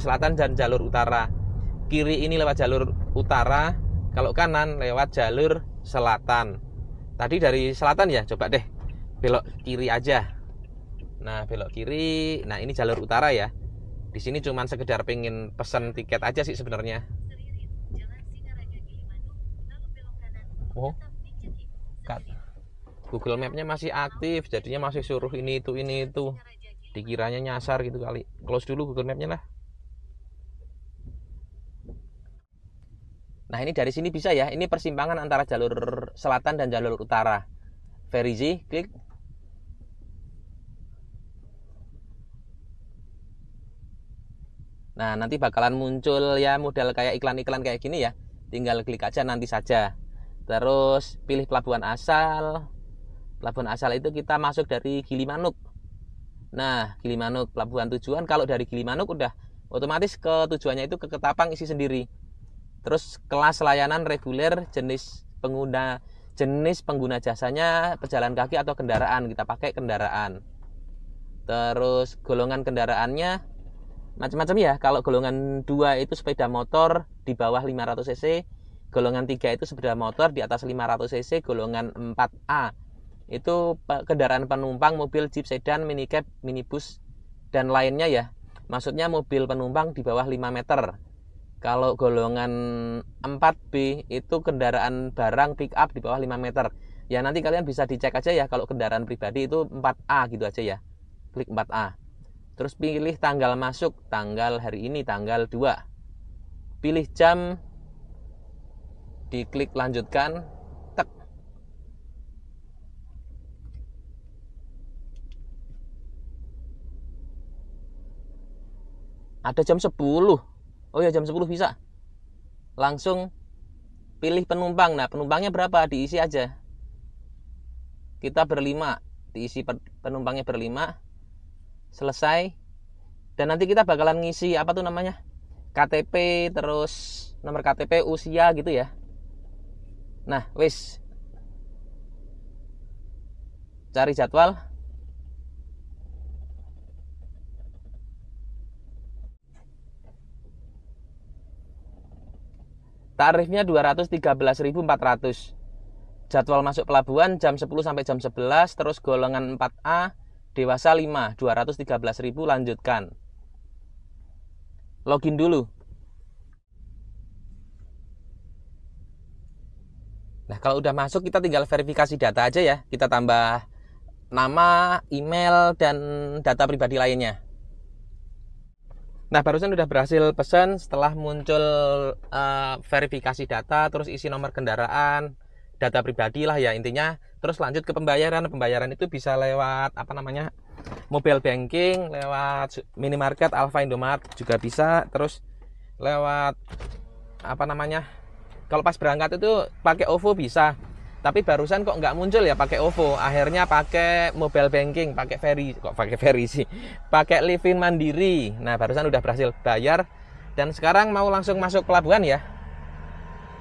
selatan dan jalur utara. Kiri ini lewat jalur utara, kalau kanan lewat jalur selatan. Tadi dari selatan ya, coba deh belok kiri aja. Nah, belok kiri. Nah, ini jalur utara ya. Di sini cuman sekedar pengen pesen tiket aja sih sebenarnya. Oh, Google Map-nya masih aktif, jadinya masih suruh ini itu. Dikiranya nyasar gitu kali. Close dulu Google Map-nya lah. Nah, ini dari sini bisa ya. Ini persimpangan antara jalur selatan dan jalur utara. Verizi, klik. Nah, nanti bakalan muncul ya model kayak iklan-iklan kayak gini ya. Tinggal klik aja nanti saja. Terus pilih pelabuhan asal. Pelabuhan asal itu kita masuk dari Gilimanuk. Nah, Gilimanuk pelabuhan tujuan. Kalau dari Gilimanuk udah otomatis ke tujuannya itu ke Ketapang isi sendiri. Terus kelas layanan reguler, jenis pengguna jasanya pejalan kaki atau kendaraan, kita pakai kendaraan. Terus golongan kendaraannya macam-macam ya. Kalau golongan 2 itu sepeda motor di bawah 500 cc, golongan 3 itu sepeda motor di atas 500 cc, golongan 4A itu kendaraan penumpang, mobil, jeep, sedan, minicab, minibus dan lainnya ya. Maksudnya mobil penumpang di bawah 5 meter. Kalau golongan 4B itu kendaraan barang pick up di bawah 5 meter. Ya, nanti kalian bisa dicek aja ya. Kalau kendaraan pribadi itu 4A gitu aja ya. Klik 4A. Terus pilih tanggal masuk, tanggal hari ini tanggal 2. Pilih jam, diklik lanjutkan, tek. Ada jam 10. Oh ya, jam 10 bisa. Langsung pilih penumpang. Nah, penumpangnya berapa? Diisi aja. Kita berlima, diisi penumpangnya berlima. Selesai. Dan nanti kita bakalan ngisi apa tuh namanya, KTP, terus nomor KTP, usia gitu ya. Nah wis, cari jadwal. Tarifnya 213.400. Jadwal masuk pelabuhan jam 10 sampai jam 11, terus golongan 4A, dewasa 5, 213.000, lanjutkan. Login dulu. Nah, kalau udah masuk kita tinggal verifikasi data aja ya. Kita tambah nama, email, dan data pribadi lainnya. Nah, barusan udah berhasil pesan setelah muncul verifikasi data, terus isi nomor kendaraan, data pribadi lah ya intinya. Terus lanjut ke pembayaran. Pembayaran itu bisa lewat apa namanya, mobile banking, lewat minimarket, Alfa, Indomaret juga bisa. Terus lewat apa namanya, kalau pas berangkat itu pakai OVO bisa. Tapi barusan kok nggak muncul ya pakai OVO. Akhirnya pakai mobile banking, pakai ferry. Kok pakai ferry sih? Pakai Livin Mandiri. Nah, barusan udah berhasil bayar. Dan sekarang mau langsung masuk pelabuhan ya.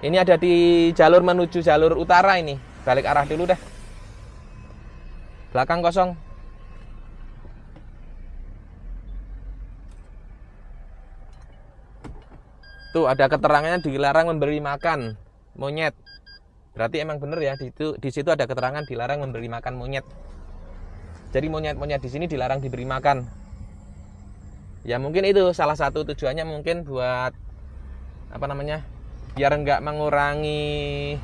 Ini ada di jalur menuju jalur utara ini. Balik arah dulu dah. Belakang kosong. Tuh ada keterangannya dilarang memberi makan monyet. Berarti emang bener ya, di situ ada keterangan dilarang memberi makan monyet. Jadi monyet-monyet di sini dilarang diberi makan. Ya mungkin itu salah satu tujuannya, mungkin buat apa namanya, biar nggak mengurangi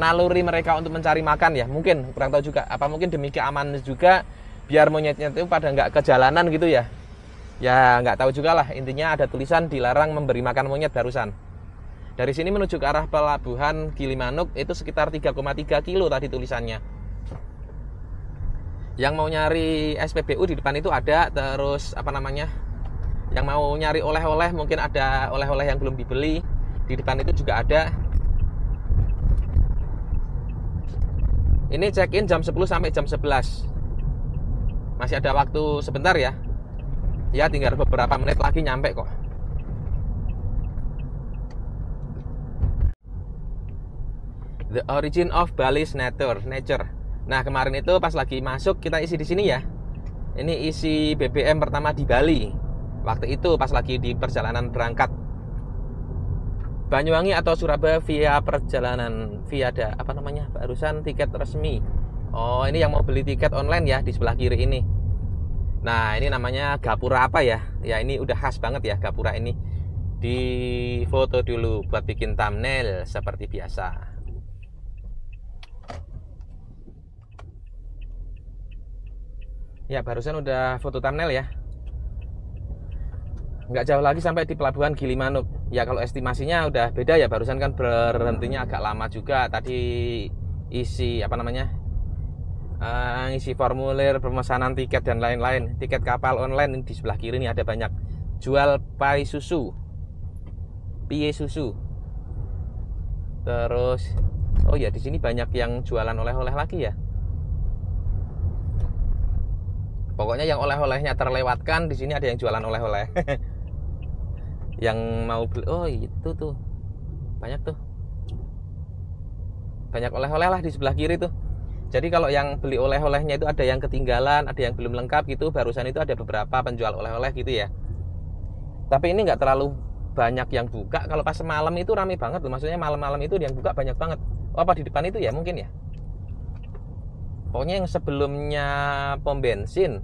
naluri mereka untuk mencari makan ya. Mungkin kurang tahu juga. Apa mungkin demi keamanan juga, biar monyetnya itu pada nggak ke jalanan gitu ya. Ya nggak tahu juga lah, intinya ada tulisan dilarang memberi makan monyet barusan. Dari sini menuju ke arah pelabuhan Gilimanuk itu sekitar 3,3 kilo tadi tulisannya. Yang mau nyari SPBU di depan itu ada. Terus apa namanya, yang mau nyari oleh-oleh, mungkin ada oleh-oleh yang belum dibeli, di depan itu juga ada. Ini check-in jam 10 sampai jam 11. Masih ada waktu sebentar ya. Ya tinggal beberapa menit lagi nyampe kok. The origin of Bali's nature. Nah, kemarin itu pas lagi masuk kita isi di sini ya. Ini isi BBM pertama di Bali. Waktu itu pas lagi di perjalanan berangkat Banyuwangi atau Surabaya via perjalanan via ada apa namanya? Barusan tiket resmi. Oh, ini yang mau beli tiket online ya di sebelah kiri ini. Nah, ini namanya gapura apa ya? Ya, ini udah khas banget ya gapura ini. Di foto dulu buat bikin thumbnail seperti biasa. Ya, barusan udah foto thumbnail ya. Nggak jauh lagi sampai di pelabuhan Gilimanuk. Ya, kalau estimasinya udah beda ya. Barusan kan berhentinya agak lama juga. Tadi isi apa namanya? Ngisi formulir pemesanan tiket dan lain-lain. Tiket kapal online di sebelah kiri ini ada banyak. Jual pai susu, pie susu. Terus oh ya, di sini banyak yang jualan oleh-oleh lagi ya. Pokoknya yang oleh-olehnya terlewatkan, di sini ada yang jualan oleh-oleh. Yang mau beli, oh itu tuh banyak tuh. Banyak oleh-oleh lah di sebelah kiri tuh. Jadi kalau yang beli oleh-olehnya itu ada yang ketinggalan, ada yang belum lengkap gitu. Barusan itu ada beberapa penjual oleh-oleh gitu ya. Tapi ini nggak terlalu banyak yang buka. Kalau pas malam itu rame banget tuh. Maksudnya malam-malam itu yang buka banyak banget. Oh, apa di depan itu ya mungkin ya. Pokoknya yang sebelumnya pom bensin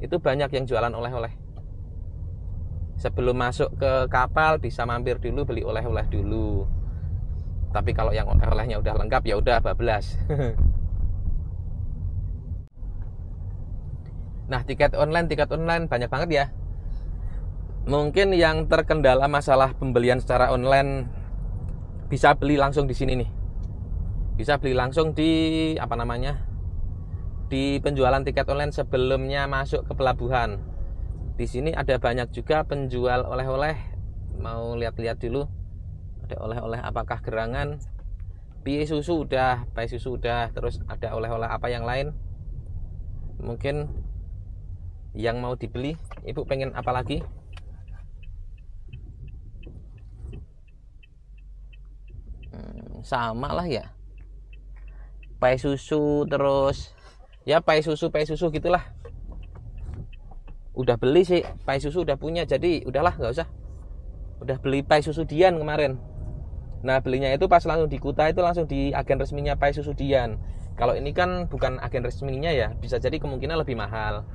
itu banyak yang jualan oleh-oleh. Sebelum masuk ke kapal bisa mampir dulu beli oleh-oleh dulu. Tapi kalau yang oleh-olehnya udah lengkap ya udah bablas. Nah, tiket online banyak banget ya. Mungkin yang terkendala masalah pembelian secara online bisa beli langsung di sini nih. Bisa beli langsung di apa namanya? Di penjualan tiket online sebelumnya masuk ke pelabuhan. Di sini ada banyak juga penjual oleh-oleh. Mau lihat-lihat dulu. Ada oleh-oleh apakah gerangan? Pie susu udah, pai susu udah, terus ada oleh-oleh apa yang lain? Mungkin Yang mau dibeli, Ibu pengen apa lagi? Sama lah ya. Pai susu terus ya pai susu gitulah. Udah beli sih, pai susu udah punya, jadi udahlah nggak usah. Udah beli pai susu Dian kemarin. Nah belinya itu pas langsung di Kuta itu langsung di agen resminya pai susu Dian. Kalau ini kan bukan agen resminya ya, bisa jadi kemungkinan lebih mahal.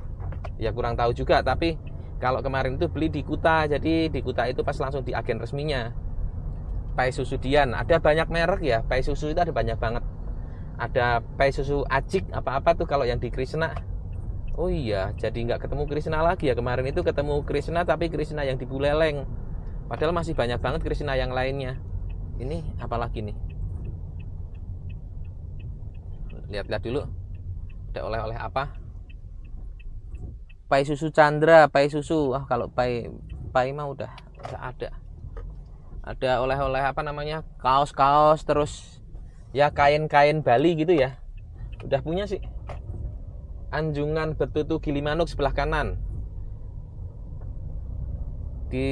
Ya kurang tahu juga, tapi kalau kemarin itu beli di Kuta, jadi di Kuta itu pas langsung di agen resminya pai susu Dian. Ada banyak merek ya, pai susu itu ada banyak banget. Ada pai susu Ajik apa-apa tuh kalau yang di Krishna. Oh iya, jadi nggak ketemu Krishna lagi ya. Kemarin itu ketemu Krishna, tapi Krishna yang di Buleleng. Padahal masih banyak banget Krishna yang lainnya. Ini apa lagi nih? Lihat-lihat dulu. Ada oleh-oleh apa? Pai susu Chandra, pai susu. Kalau pai mah udah ada. Ada oleh-oleh apa namanya? Kaos-kaos, terus ya kain-kain Bali gitu ya. Udah punya sih. Anjungan Betutu Gilimanuk sebelah kanan. Di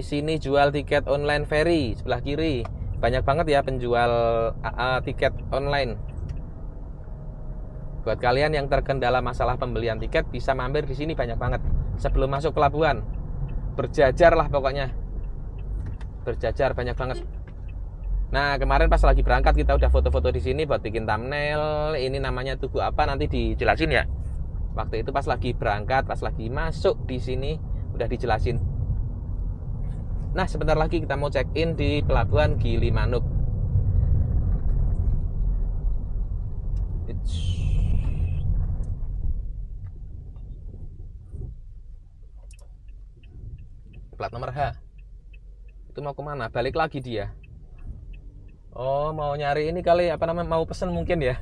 sini jual tiket online ferry sebelah kiri. Banyak banget ya penjual tiket online. Buat kalian yang terkendala masalah pembelian tiket bisa mampir di sini banyak banget. Sebelum masuk pelabuhan, berjajar lah pokoknya. Berjajar banyak banget. Nah kemarin pas lagi berangkat kita udah foto-foto di sini buat bikin thumbnail. Ini namanya tugu apa nanti dijelasin ya. Waktu itu pas lagi berangkat, pas lagi masuk di sini udah dijelasin. Nah sebentar lagi kita mau check in di pelabuhan Gilimanuk. Plat nomor H. Itu mau kemana? Balik lagi dia. Oh mau nyari ini kali apa namanya, mau pesen mungkin ya.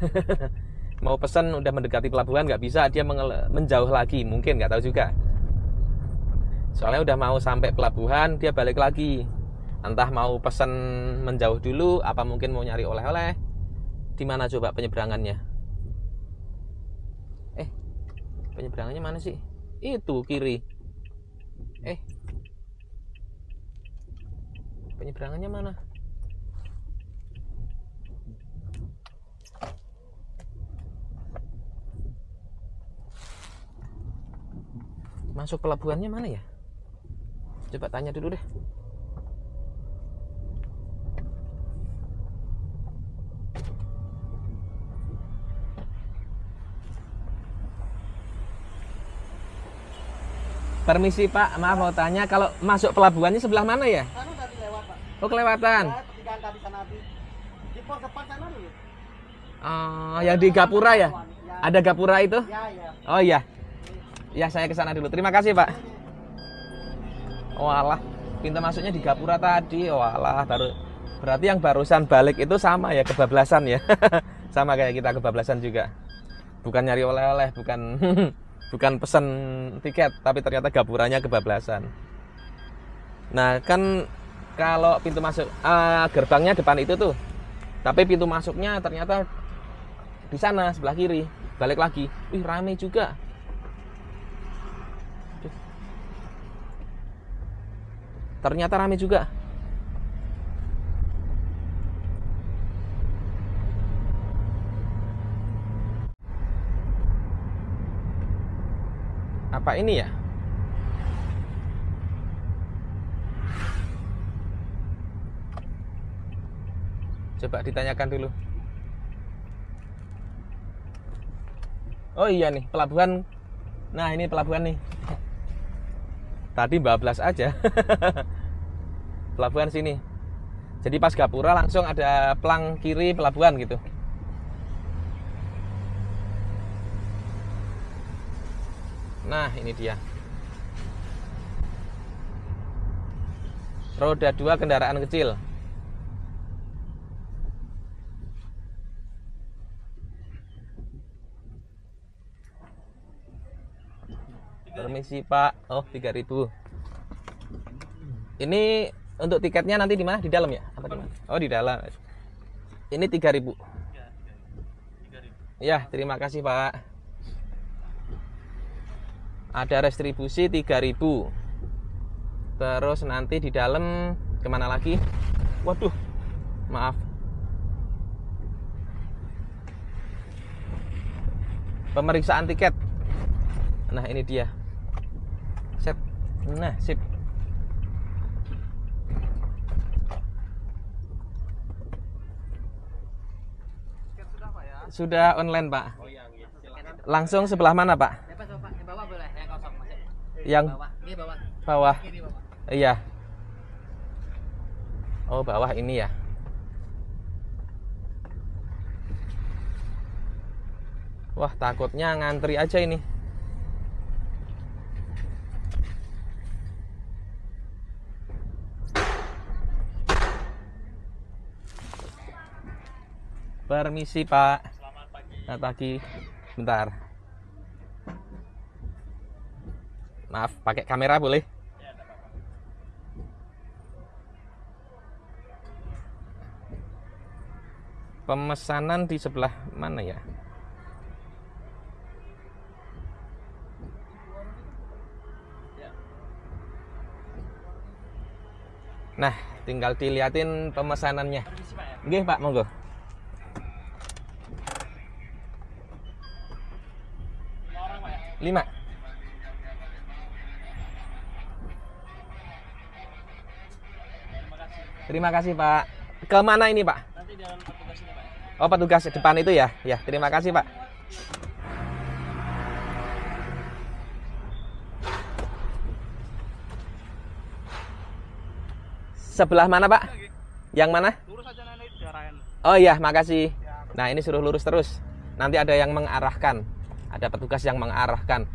Mau pesen udah mendekati pelabuhan nggak bisa, dia menjauh lagi mungkin, nggak tahu juga. Soalnya udah mau sampai pelabuhan dia balik lagi. Entah mau pesen menjauh dulu, apa mungkin mau nyari oleh-oleh. Di mana coba penyeberangannya? Penyeberangannya mana sih? Itu kiri. Penyeberangannya mana? Masuk pelabuhannya mana ya? Coba tanya dulu deh. Permisi Pak, maaf mau tanya, kalau masuk pelabuhannya sebelah mana ya? Tadi lewat, Pak. Oh kelewatan. Ya, pertigaan tadi sana di pos depan sana dulu. Oh, yang di Gapura ya? Ada Gapura itu? Ya, ya. Oh iya. Ya saya ke sana dulu. Terima kasih Pak. Oh alah, pintu masuknya di Gapura tadi. Oh alah, berarti yang barusan balik itu sama ya, kebablasan ya. Sama kayak kita kebablasan juga. Bukan nyari oleh-oleh, bukan bukan pesen tiket, tapi ternyata Gapuranya kebablasan. Nah kan kalau pintu masuk gerbangnya depan itu tuh, tapi pintu masuknya ternyata di sana sebelah kiri. Balik lagi, rame juga. Ternyata rame juga. Apa ini ya? Coba ditanyakan dulu. Oh iya nih, pelabuhan. Nah, ini pelabuhan nih. Tadi bablas aja. Pelabuhan sini. Jadi pas Gapura langsung ada pelang kiri pelabuhan gitu. Nah, ini dia. Roda 2 kendaraan kecil. Permisi Pak. Oh, 3.000. Ini untuk tiketnya nanti di mana? Di dalam ya? Apa di mana? Oh, di dalam. Ini 3.000. Ya, terima kasih Pak. Ada restribusi 3.000. Terus nanti di dalam kemana lagi? Waduh, maaf. Pemeriksaan tiket. Nah, ini dia. Set. Nah, sip. Sudah online, Pak. Langsung sebelah mana, Pak? Yang bawah boleh, yang kosong masih. Yang Bawah, ini bawah. bawah. Ini bawah. Iya. Oh, bawah ini ya. Wah, takutnya ngantri aja ini. Permisi, Pak. Selamat pagi. Selamat pagi. Bentar. Maaf, pakai kamera boleh? Ya, enggak apa-apa. Pemesanan di sebelah mana ya? Nah, tinggal dilihatin pemesanannya. Permisi, Pak ya. Nggih, Pak, monggo. Orang, Pak ya. 5. Terima kasih, Pak. Ke mana ini, Pak? Nanti di dalam petugas ini, Pak ya. Oh, petugas depan itu ya? Ya, terima kasih, Pak. Sebelah mana, Pak? Yang mana? Lurus aja nanti diarahin. Oh iya, makasih. Nah, ini suruh lurus terus. Nanti ada yang mengarahkan. Ada petugas yang mengarahkan.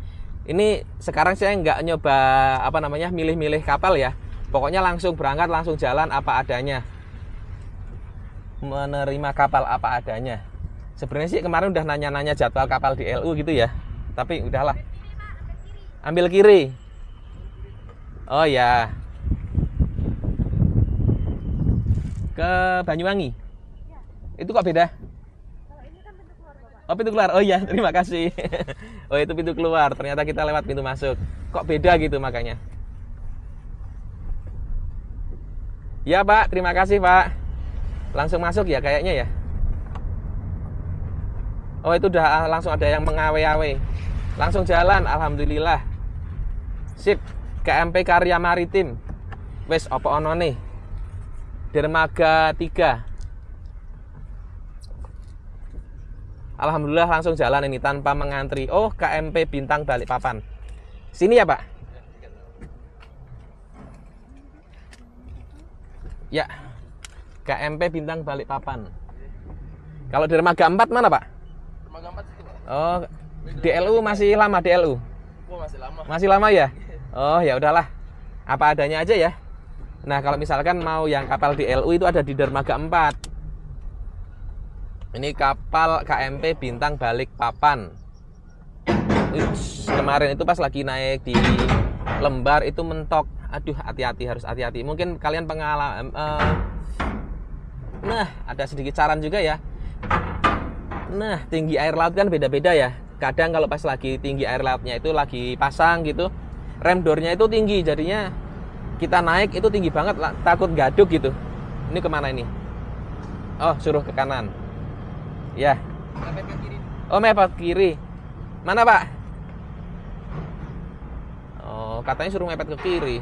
Ini sekarang saya nggak nyoba milih-milih kapal ya. Pokoknya langsung berangkat, langsung jalan apa adanya. Menerima kapal apa adanya. Sebenarnya sih kemarin udah nanya-nanya jadwal kapal di LU gitu ya. Tapi udahlah. Ambil kiri. Oh ya. Ke Banyuwangi. Itu kok beda? Oh, pintu keluar. Oh iya, terima kasih. Oh, itu pintu keluar. Ternyata kita lewat pintu masuk. Kok beda gitu makanya. Ya, Pak. Terima kasih, Pak. Langsung masuk ya kayaknya ya. Oh, itu udah langsung ada yang mengawe-awe. Langsung jalan, alhamdulillah. Sip. KMP Karya Maritim. Wes opo ono nih? Dermaga 3. Alhamdulillah langsung jalan ini tanpa mengantri. Oh, KMP Bintang Balikpapan. Sini ya, Pak? Ya. KMP Bintang Balikpapan. Kalau dermaga 4 mana, Pak? Dermaga 4 situ, Pak. Oh, DLU masih lama DLU. Oh, masih lama. Masih lama ya? Oh, ya udahlah. Apa adanya aja ya. Nah, kalau misalkan mau yang kapal DLU itu ada di dermaga 4. Ini kapal KMP Bintang Balikpapan. Kemarin itu pas lagi naik di Lembar itu mentok. Aduh, hati-hati, harus hati-hati. Mungkin kalian pengalaman. Nah, ada sedikit saran juga ya. Nah, tinggi air laut kan beda-beda ya. Kadang kalau pas lagi tinggi air lautnya itu lagi pasang gitu, rem door-nya itu tinggi. Jadinya kita naik itu tinggi banget, takut gaduk gitu. Ini kemana ini? Oh, suruh ke kanan. Ya. Mepet ke kiri. Oh, mepet kiri. Mana, Pak? Oh, katanya suruh mepet ke kiri.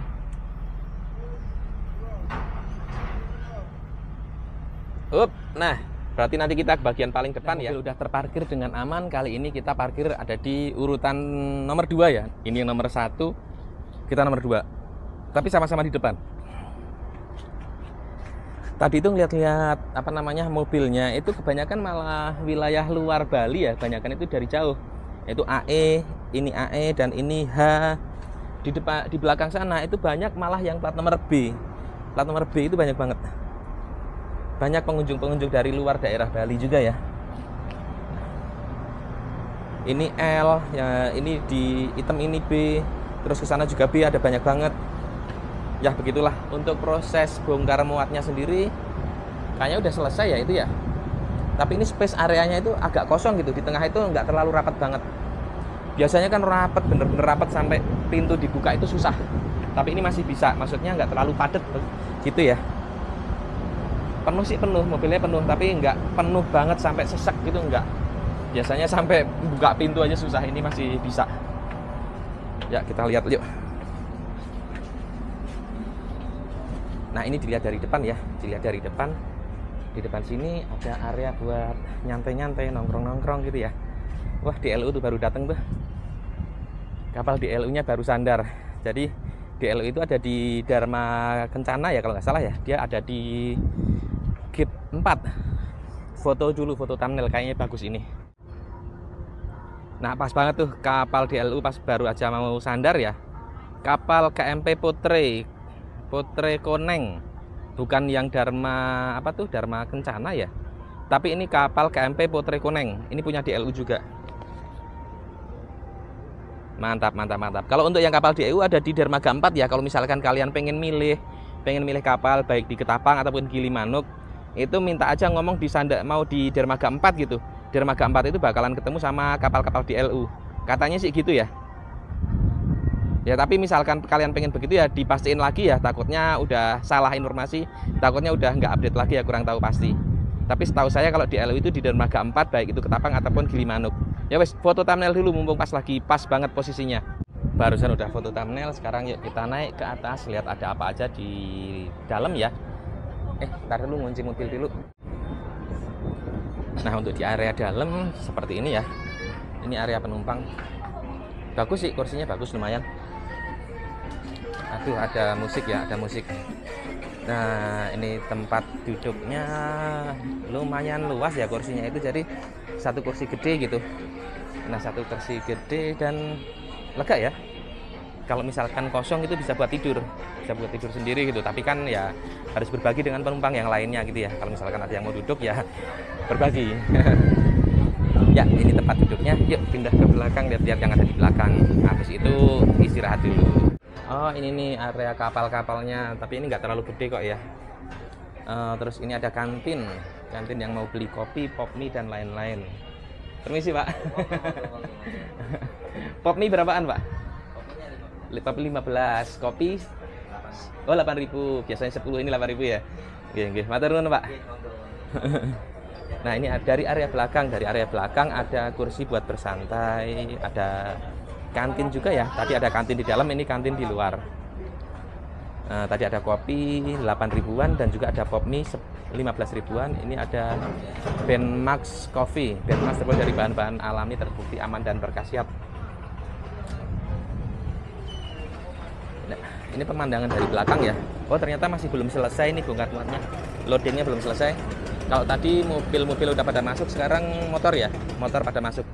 Up, nah, berarti nanti kita ke bagian paling depan ya. Udah terparkir dengan aman. Kali ini kita parkir ada di urutan nomor 2 ya. Ini yang nomor 1, kita nomor 2. Tapi sama-sama di depan. Tadi itu ngeliat-liat mobilnya itu kebanyakan malah wilayah luar Bali ya, kebanyakan itu dari jauh. Itu AE, ini AE dan ini H. Di belakang sana itu banyak malah yang plat nomor B. Plat nomor B itu banyak banget. Banyak pengunjung-pengunjung dari luar daerah Bali juga ya. Ini L, ya ini di hitam ini B, terus ke sana juga B, ada banyak banget. Ya begitulah untuk proses bongkar muatnya sendiri kayaknya udah selesai ya itu ya. Tapi ini space areanya itu agak kosong gitu, di tengah itu nggak terlalu rapat banget. Biasanya kan rapet, bener-bener rapet sampai pintu dibuka itu susah. Tapi ini masih bisa, maksudnya nggak terlalu padat gitu ya. Penuh sih penuh, mobilnya penuh, tapi nggak penuh banget sampai sesek gitu, nggak. Biasanya sampai buka pintu aja susah, ini masih bisa. Ya kita lihat yuk. Nah ini dilihat dari depan ya, dilihat dari depan. Di depan sini ada area buat nyantai-nyantai, nongkrong-nongkrong gitu ya. Wah, DLU tuh baru datang tuh. Kapal DLU-nya baru sandar. Jadi DLU itu ada di Dharma Kencana ya kalau nggak salah ya. Dia ada di gate 4. Foto dulu, foto thumbnail, kayaknya bagus ini. Nah pas banget tuh kapal DLU pas baru aja mau sandar ya. Kapal KMP Potre Koneng. Bukan yang Dharma apa tuh, Dharma Kencana ya. Tapi ini kapal KMP Potre Koneng. Ini punya DLU juga. Mantap, mantap, mantap. Kalau untuk yang kapal DLU ada di Dermaga 4 ya. Kalau misalkan kalian pengen milih kapal baik di Ketapang ataupun Gilimanuk, itu minta aja ngomong mau di Dermaga 4 gitu. Dermaga 4 itu bakalan ketemu sama kapal-kapal DLU. Katanya sih gitu ya. Ya tapi misalkan kalian pengen begitu ya dipastiin lagi ya. Takutnya udah salah informasi, takutnya udah nggak update lagi ya, kurang tahu pasti. Tapi setahu saya kalau DLU itu di Dermaga 4 baik itu Ketapang ataupun Gilimanuk. Ya wes, foto thumbnail dulu mumpung pas lagi pas banget posisinya. Barusan udah foto thumbnail, sekarang yuk kita naik ke atas lihat ada apa aja di dalam ya. Ntar dulu ngunci mobil dulu. Nah untuk di area dalam seperti ini ya. Ini area penumpang. Bagus sih, kursinya bagus lumayan. Aduh ada musik ya, ada musik. Nah ini tempat duduknya lumayan luas ya, kursinya itu jadi satu kursi gede gitu. Nah satu kursi gede dan lega ya. Kalau misalkan kosong itu bisa buat tidur sendiri gitu. Tapi kan ya harus berbagi dengan penumpang yang lainnya gitu ya. Kalau misalkan ada yang mau duduk ya berbagi. Ya ini tempat duduknya. Yuk pindah ke belakang, lihat-lihat yang ada di belakang. Habis itu istirahat dulu. Oh ini nih area kapal-kapalnya. Tapi ini nggak terlalu gede kok ya. Terus ini ada kantin yang mau beli kopi, pop mie dan lain-lain. Permisi Pak. Pop mie berapaan Pak? Kopi 15, kopi oh 8.000, biasanya 10, ini 8.000 ya. Nggih, matur nuwun Pak. Nah, ini dari area belakang ada kursi buat bersantai, ada kantin juga ya. Tadi ada kantin di dalam, ini kantin di luar. Tadi ada kopi 8.000-an dan juga ada pop mie 15.000-an. Ini ada Benmax Coffee. Benmax terbuat dari bahan-bahan alami, terbukti aman dan berkhasiat. Nah, ini pemandangan dari belakang ya. Oh ternyata masih belum selesai nih bongkar muatnya. Loadingnya belum selesai. Kalau tadi mobil-mobil udah pada masuk, sekarang motor ya. Motor pada masuk.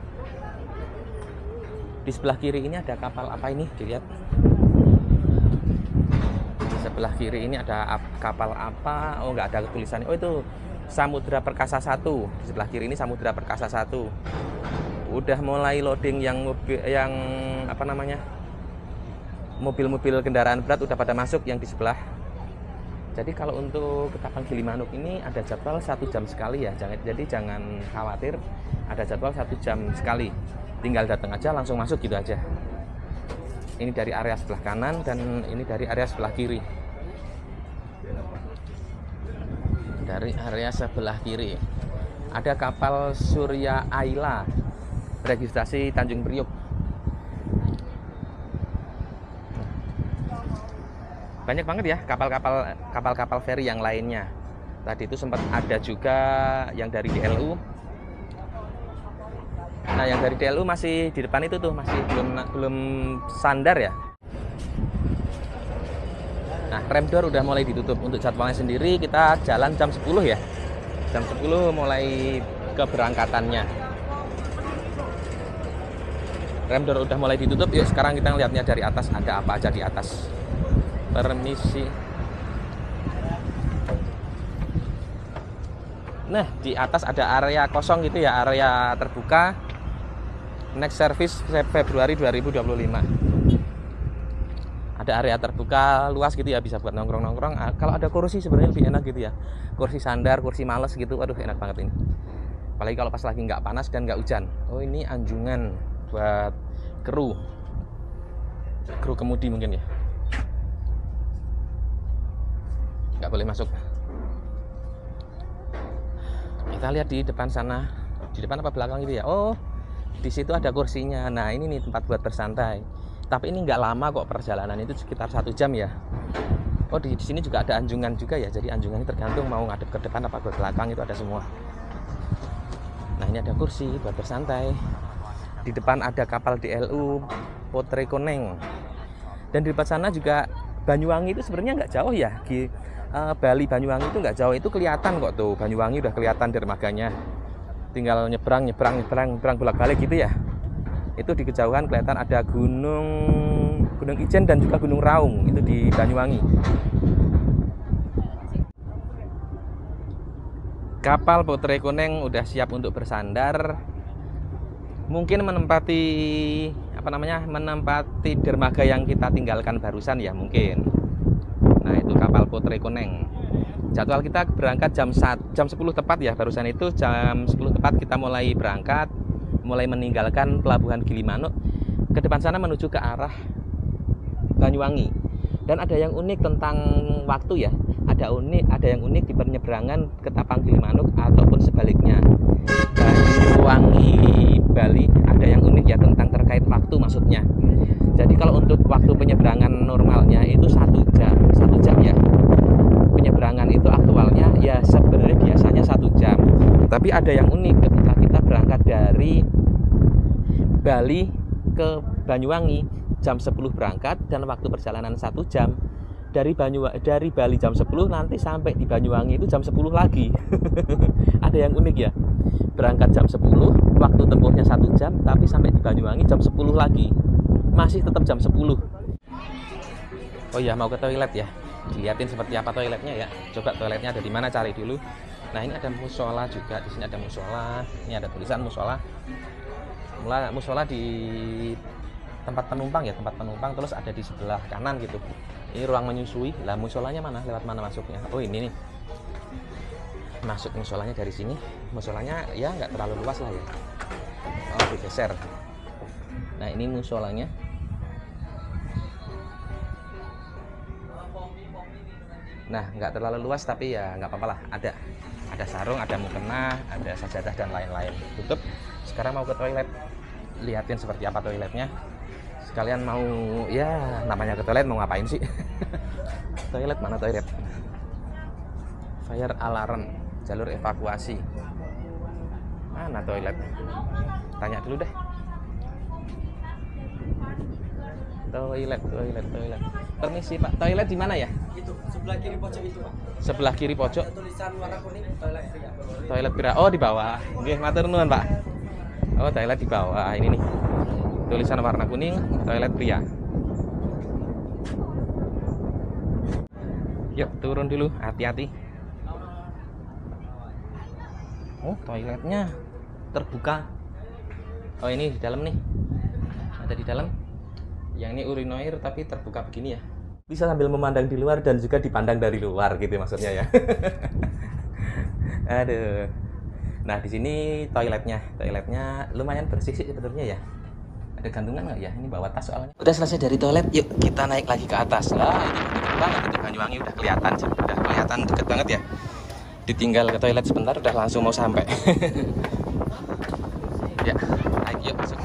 Di sebelah kiri ini ada kapal apa ini? Dilihat. Sebelah kiri ini ada kapal apa? Oh nggak ada tulisannya. Oh itu Samudra Perkasa 1. Di sebelah kiri ini Samudra Perkasa 1. Udah mulai loading yang apa namanya? Mobil-mobil kendaraan berat udah pada masuk yang di sebelah. Jadi kalau untuk Ketapang Gilimanuk ini ada jadwal 1 jam sekali ya. Jadi jangan khawatir, ada jadwal 1 jam sekali. Tinggal datang aja langsung masuk gitu aja. Ini dari area sebelah kanan dan ini dari area sebelah kiri. Dari area sebelah kiri ada kapal Surya Aila, registrasi Tanjung Priok. Banyak banget ya kapal-kapal feri yang lainnya. Tadi itu sempat ada juga yang dari DLU. Nah, yang dari DLU masih di depan itu tuh, masih belum sandar ya. Nah, rem door udah mulai ditutup. Untuk jadwalnya sendiri kita jalan jam 10 ya. Jam 10 mulai keberangkatannya. Rem door udah mulai ditutup. Yuk sekarang kita lihatnya dari atas, ada apa aja di atas. Permisi. Nah, di atas ada area kosong gitu ya, area terbuka. Next service Februari 2025. Ada area terbuka luas gitu ya, bisa buat nongkrong-nongkrong. Kalau ada kursi sebenarnya lebih enak gitu ya. Kursi sandar, kursi males gitu. Aduh, enak banget ini. Apalagi kalau pas lagi nggak panas dan nggak hujan. Oh, ini anjungan buat kru kemudi mungkin ya. Nggak boleh masuk. Kita lihat di depan sana, di depan apa belakang itu ya. Oh, di situ ada kursinya. Nah, ini nih tempat buat bersantai. Tapi ini nggak lama kok, perjalanan itu sekitar 1 jam ya. Oh, di sini juga ada anjungan juga ya. Jadi anjungannya tergantung mau ngadep ke depan apa ke belakang, itu ada semua. Nah, ini ada kursi buat bersantai. Di depan ada kapal DLU Potrekoneng. Dan di depan sana juga Banyuwangi itu sebenarnya nggak jauh ya. Bali Banyuwangi itu nggak jauh, itu kelihatan kok tuh. Banyuwangi udah kelihatan dermaganya. Tinggal nyebrang bolak-balik gitu ya. Itu di kejauhan kelihatan ada Gunung Ijen dan juga Gunung Raung, itu di Banyuwangi. Kapal Potrekoneng udah siap untuk bersandar. Mungkin menempati dermaga yang kita tinggalkan barusan ya mungkin. Nah, itu kapal Potrekoneng. Jadwal kita berangkat jam 10 tepat ya, barusan itu jam 10 tepat kita mulai berangkat, mulai meninggalkan pelabuhan Gilimanuk ke depan sana menuju ke arah Banyuwangi. Dan ada yang unik tentang waktu ya. Ada yang unik di penyeberangan ke Tapang Gilimanuk ataupun sebaliknya. Banyuwangi Bali ada yang unik ya tentang terkait waktu maksudnya. Jadi kalau untuk waktu penyeberangan normalnya itu 1 jam ya. Penyeberangan itu aktualnya ya sebenarnya biasanya 1 jam. Tapi ada yang unik ketika kita berangkat dari Bali ke Banyuwangi jam 10 berangkat dan waktu perjalanan 1 jam. Dari Bali jam 10 nanti sampai di Banyuwangi itu jam 10 lagi. Ada yang unik ya. Berangkat jam 10, waktu tempuhnya 1 jam, tapi sampai di Banyuwangi jam 10 lagi. Masih tetap jam 10. Oh iya, mau ke toilet ya. Dilihatin seperti apa toiletnya ya. Coba toiletnya ada di mana, cari dulu. Nah, ini ada musola juga. Di sini ada musola. Ini ada tulisan musola. Musola di tempat penumpang ya, tempat penumpang, terus ada di sebelah kanan gitu. Ini ruang menyusui. Lah musolanya mana? Lewat mana masuknya? Oh, ini nih. Masuk musolanya dari sini. Musolanya ya nggak terlalu luas lah ya. Oh, digeser. Nah, ini musolanya. Nah, nggak terlalu luas tapi ya nggak apa-apa lah. Ada sarung, ada mukena, ada sajadah dan lain-lain. Tutup. Sekarang mau ke toilet. Lihatin seperti apa toiletnya. Sekalian mau ya namanya ke toilet mau ngapain sih? Toilet mana toilet? Fire alarm, jalur evakuasi. Mana toilet? Tanya dulu deh. Toilet. Permisi Pak, toilet di mana ya? Itu sebelah kiri pojok itu Pak. Sebelah kiri pojok. Tulisan warna kuning toilet pria. Toilet pria. Oh, di bawah. Nggih, matur nuwun Pak. Oh, toilet di bawah. Ini nih. Tulisan warna kuning, toilet pria. Yuk, turun dulu, hati-hati. Oh, toiletnya terbuka. Oh, ini di dalam nih. Ada di dalam. Yang ini urinoir tapi terbuka begini ya. Bisa sambil memandang di luar dan juga dipandang dari luar gitu maksudnya ya. Aduh. Nah, di sini toiletnya lumayan bersih sih sebenarnya ya. Ada gantungan nggak ya? Ini bawa tas soalnya. Udah selesai dari toilet, yuk kita naik lagi ke atas. Lah, ini deket banget itu Banyuwangi udah kelihatan deket banget ya. Ditinggal ke toilet sebentar udah langsung mau sampai. Ya, naik yuk masuk.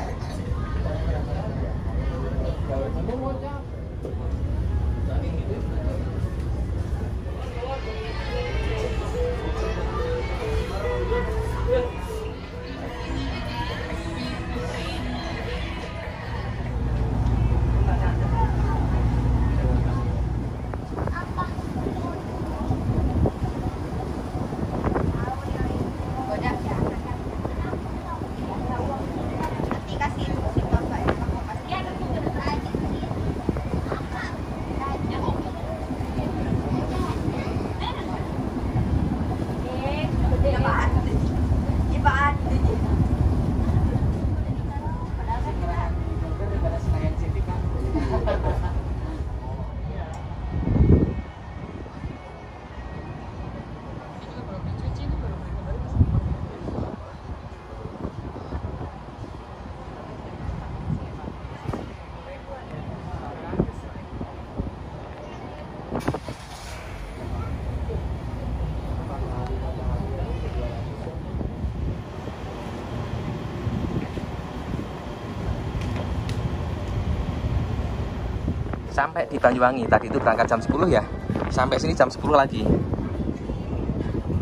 sampai di Banyuwangi. Tadi itu berangkat jam 10 ya, sampai sini jam 10 lagi,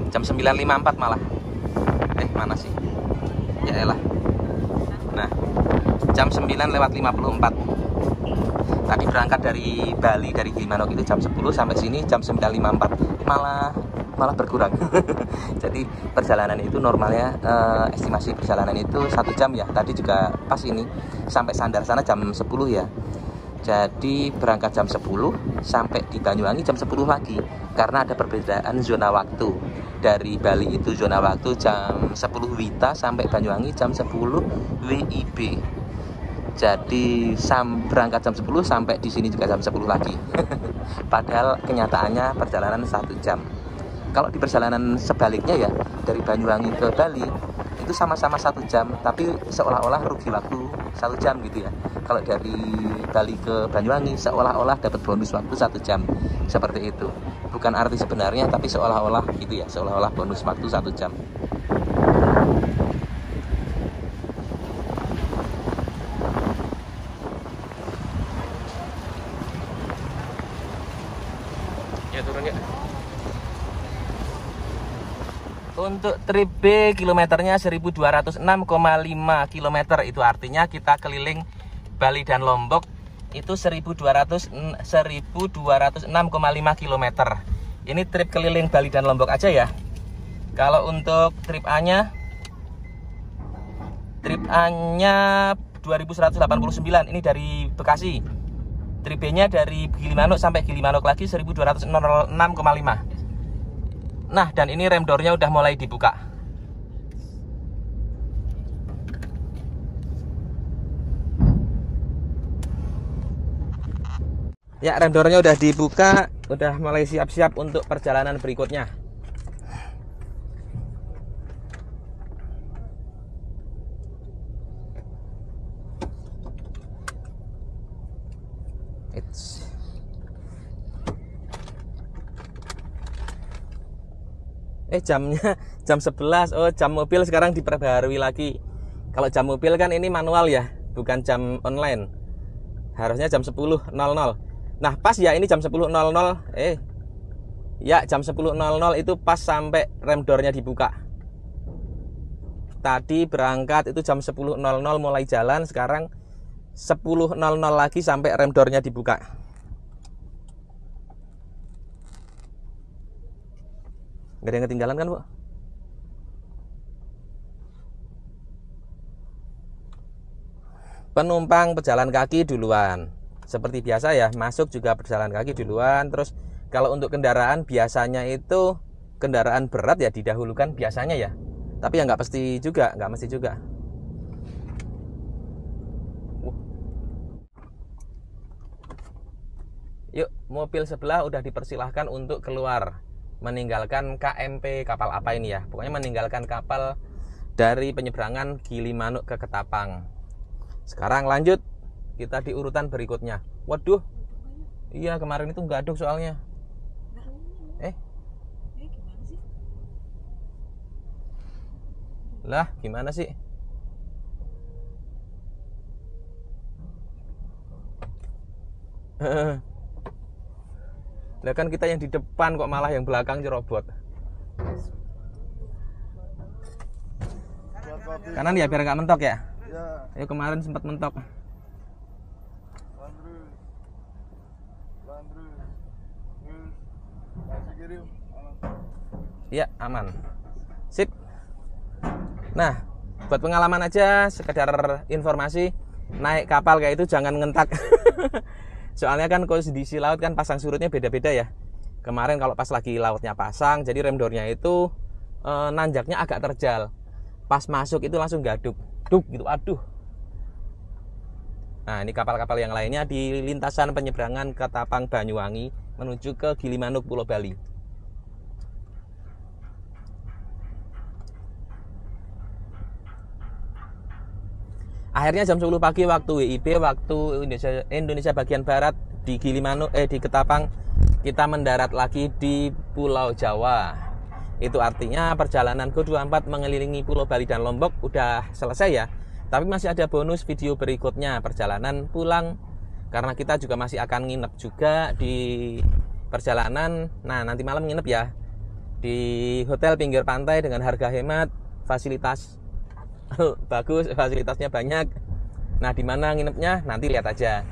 jam 9.54 malah. Mana sih ya elah. Nah, jam 9:54 tadi berangkat dari Bali, dari Gilimanuk itu jam 10, sampai sini jam 9.54, malah berkurang. Jadi perjalanan itu normalnya estimasi perjalanan itu 1 jam ya. Tadi juga pas ini sampai Sandar sana jam 10 ya. Jadi berangkat jam 10 sampai di Banyuwangi jam 10 lagi, karena ada perbedaan zona waktu. Dari Bali itu zona waktu jam 10 WITA sampai Banyuwangi jam 10 WIB. Jadi berangkat jam 10 sampai di sini juga jam 10 lagi. Padahal kenyataannya perjalanan 1 jam. Kalau di perjalanan sebaliknya ya, dari Banyuwangi ke Bali itu sama-sama 1 jam, tapi seolah-olah rugi waktu 1 jam gitu ya. Kalau dari Bali ke Banyuwangi seolah-olah dapat bonus waktu 1 jam, seperti itu. Bukan arti sebenarnya, tapi seolah-olah gitu ya, seolah-olah bonus waktu 1 jam. Ya turun ya. Untuk trip B kilometernya 1206,5 km, itu artinya kita keliling Bali dan Lombok itu 1206,5 km. Ini trip keliling Bali dan Lombok aja ya. Kalau untuk trip A-nya 2189, ini dari Bekasi. Trip B-nya dari Gilimanuk sampai Gilimanuk lagi 1206,5. Nah, dan ini rem door-nya udah mulai dibuka. Ya, rem door-nya udah dibuka, udah mulai siap-siap untuk perjalanan berikutnya. Jamnya jam 11. Oh, jam mobil sekarang diperbarui lagi. Kalau jam mobil kan ini manual ya, bukan jam online. Harusnya jam 10.00. Nah, pas ya ini jam 10.00. Ya, jam 10.00 itu pas sampai rem door-nya dibuka. Tadi berangkat itu jam 10.00 mulai jalan, sekarang 10.00 lagi sampai rem door-nya dibuka. Gak ada yang ketinggalan kan, Bu? Penumpang pejalan kaki duluan. Seperti biasa ya, masuk juga berjalan kaki duluan. Terus kalau untuk kendaraan biasanya itu kendaraan berat ya didahulukan biasanya ya. Tapi ya nggak mesti juga, Yuk, mobil sebelah udah dipersilahkan untuk keluar, meninggalkan KMP, kapal apa ini ya, pokoknya meninggalkan kapal dari penyeberangan Gilimanuk ke Ketapang. Sekarang lanjut kita di urutan berikutnya. Waduh, iya kemarin itu nggak aduk soalnya. Lah gimana sih? Lah kan kita yang di depan kok malah yang belakang cerobot. Kanan ya biar nggak mentok ya. Ayo kemarin sempat mentok. Ya aman. Sip. Nah, buat pengalaman aja, sekedar informasi, naik kapal kayak itu jangan ngentak. Soalnya kan kondisi laut kan pasang surutnya beda-beda ya. Kemarin kalau pas lagi lautnya pasang, jadi rem door-nya itu nanjaknya agak terjal. Pas masuk itu langsung gaduk, duk gitu, aduh. Nah, ini kapal-kapal yang lainnya di lintasan penyeberangan Ketapang Banyuwangi menuju ke Gilimanuk Pulau Bali. Akhirnya jam 10 pagi waktu WIB, waktu Indonesia bagian barat di Gilimanuk, di Ketapang, kita mendarat lagi di Pulau Jawa. Itu artinya perjalanan ke-24 mengelilingi Pulau Bali dan Lombok udah selesai ya. Tapi masih ada bonus video berikutnya, perjalanan pulang karena kita juga masih akan nginep juga di perjalanan. Nah, nanti malam nginep ya di hotel pinggir pantai dengan harga hemat, fasilitas bagus, fasilitasnya banyak. Nah, di mana nginepnya nanti lihat aja.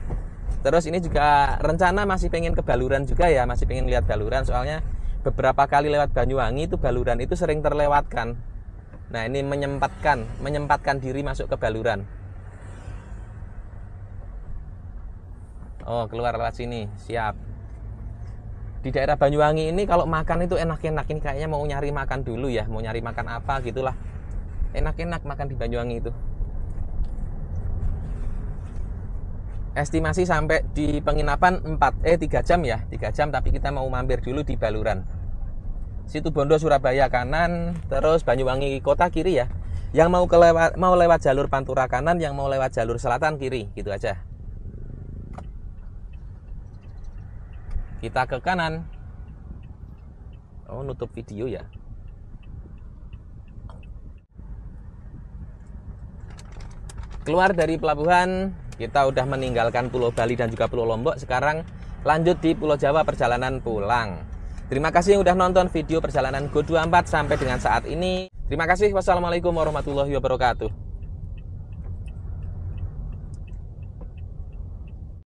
Terus ini juga rencana masih pengen ke Baluran juga ya, masih pengen lihat Baluran, soalnya beberapa kali lewat Banyuwangi itu Baluran itu sering terlewatkan. Nah, ini menyempatkan diri masuk ke Baluran. Oh, keluar lewat sini, siap. Di daerah Banyuwangi ini kalau makan itu enak-enak. Ini kayaknya mau nyari makan dulu ya, mau nyari makan apa gitulah. Enak-enak makan di Banyuwangi itu. Estimasi sampai di penginapan 3 jam ya, 3 jam, tapi kita mau mampir dulu di Baluran. Situ Bondo Surabaya kanan, terus Banyuwangi kota kiri ya. Yang mau lewat jalur Pantura kanan, yang mau lewat jalur selatan kiri, gitu aja. Kita ke kanan. Oh, nutup video ya. Keluar dari pelabuhan, kita udah meninggalkan Pulau Bali dan juga Pulau Lombok. Sekarang lanjut di Pulau Jawa perjalanan pulang. Terima kasih yang udah nonton video perjalanan Go24 sampai dengan saat ini. Terima kasih. Wassalamualaikum warahmatullahi wabarakatuh.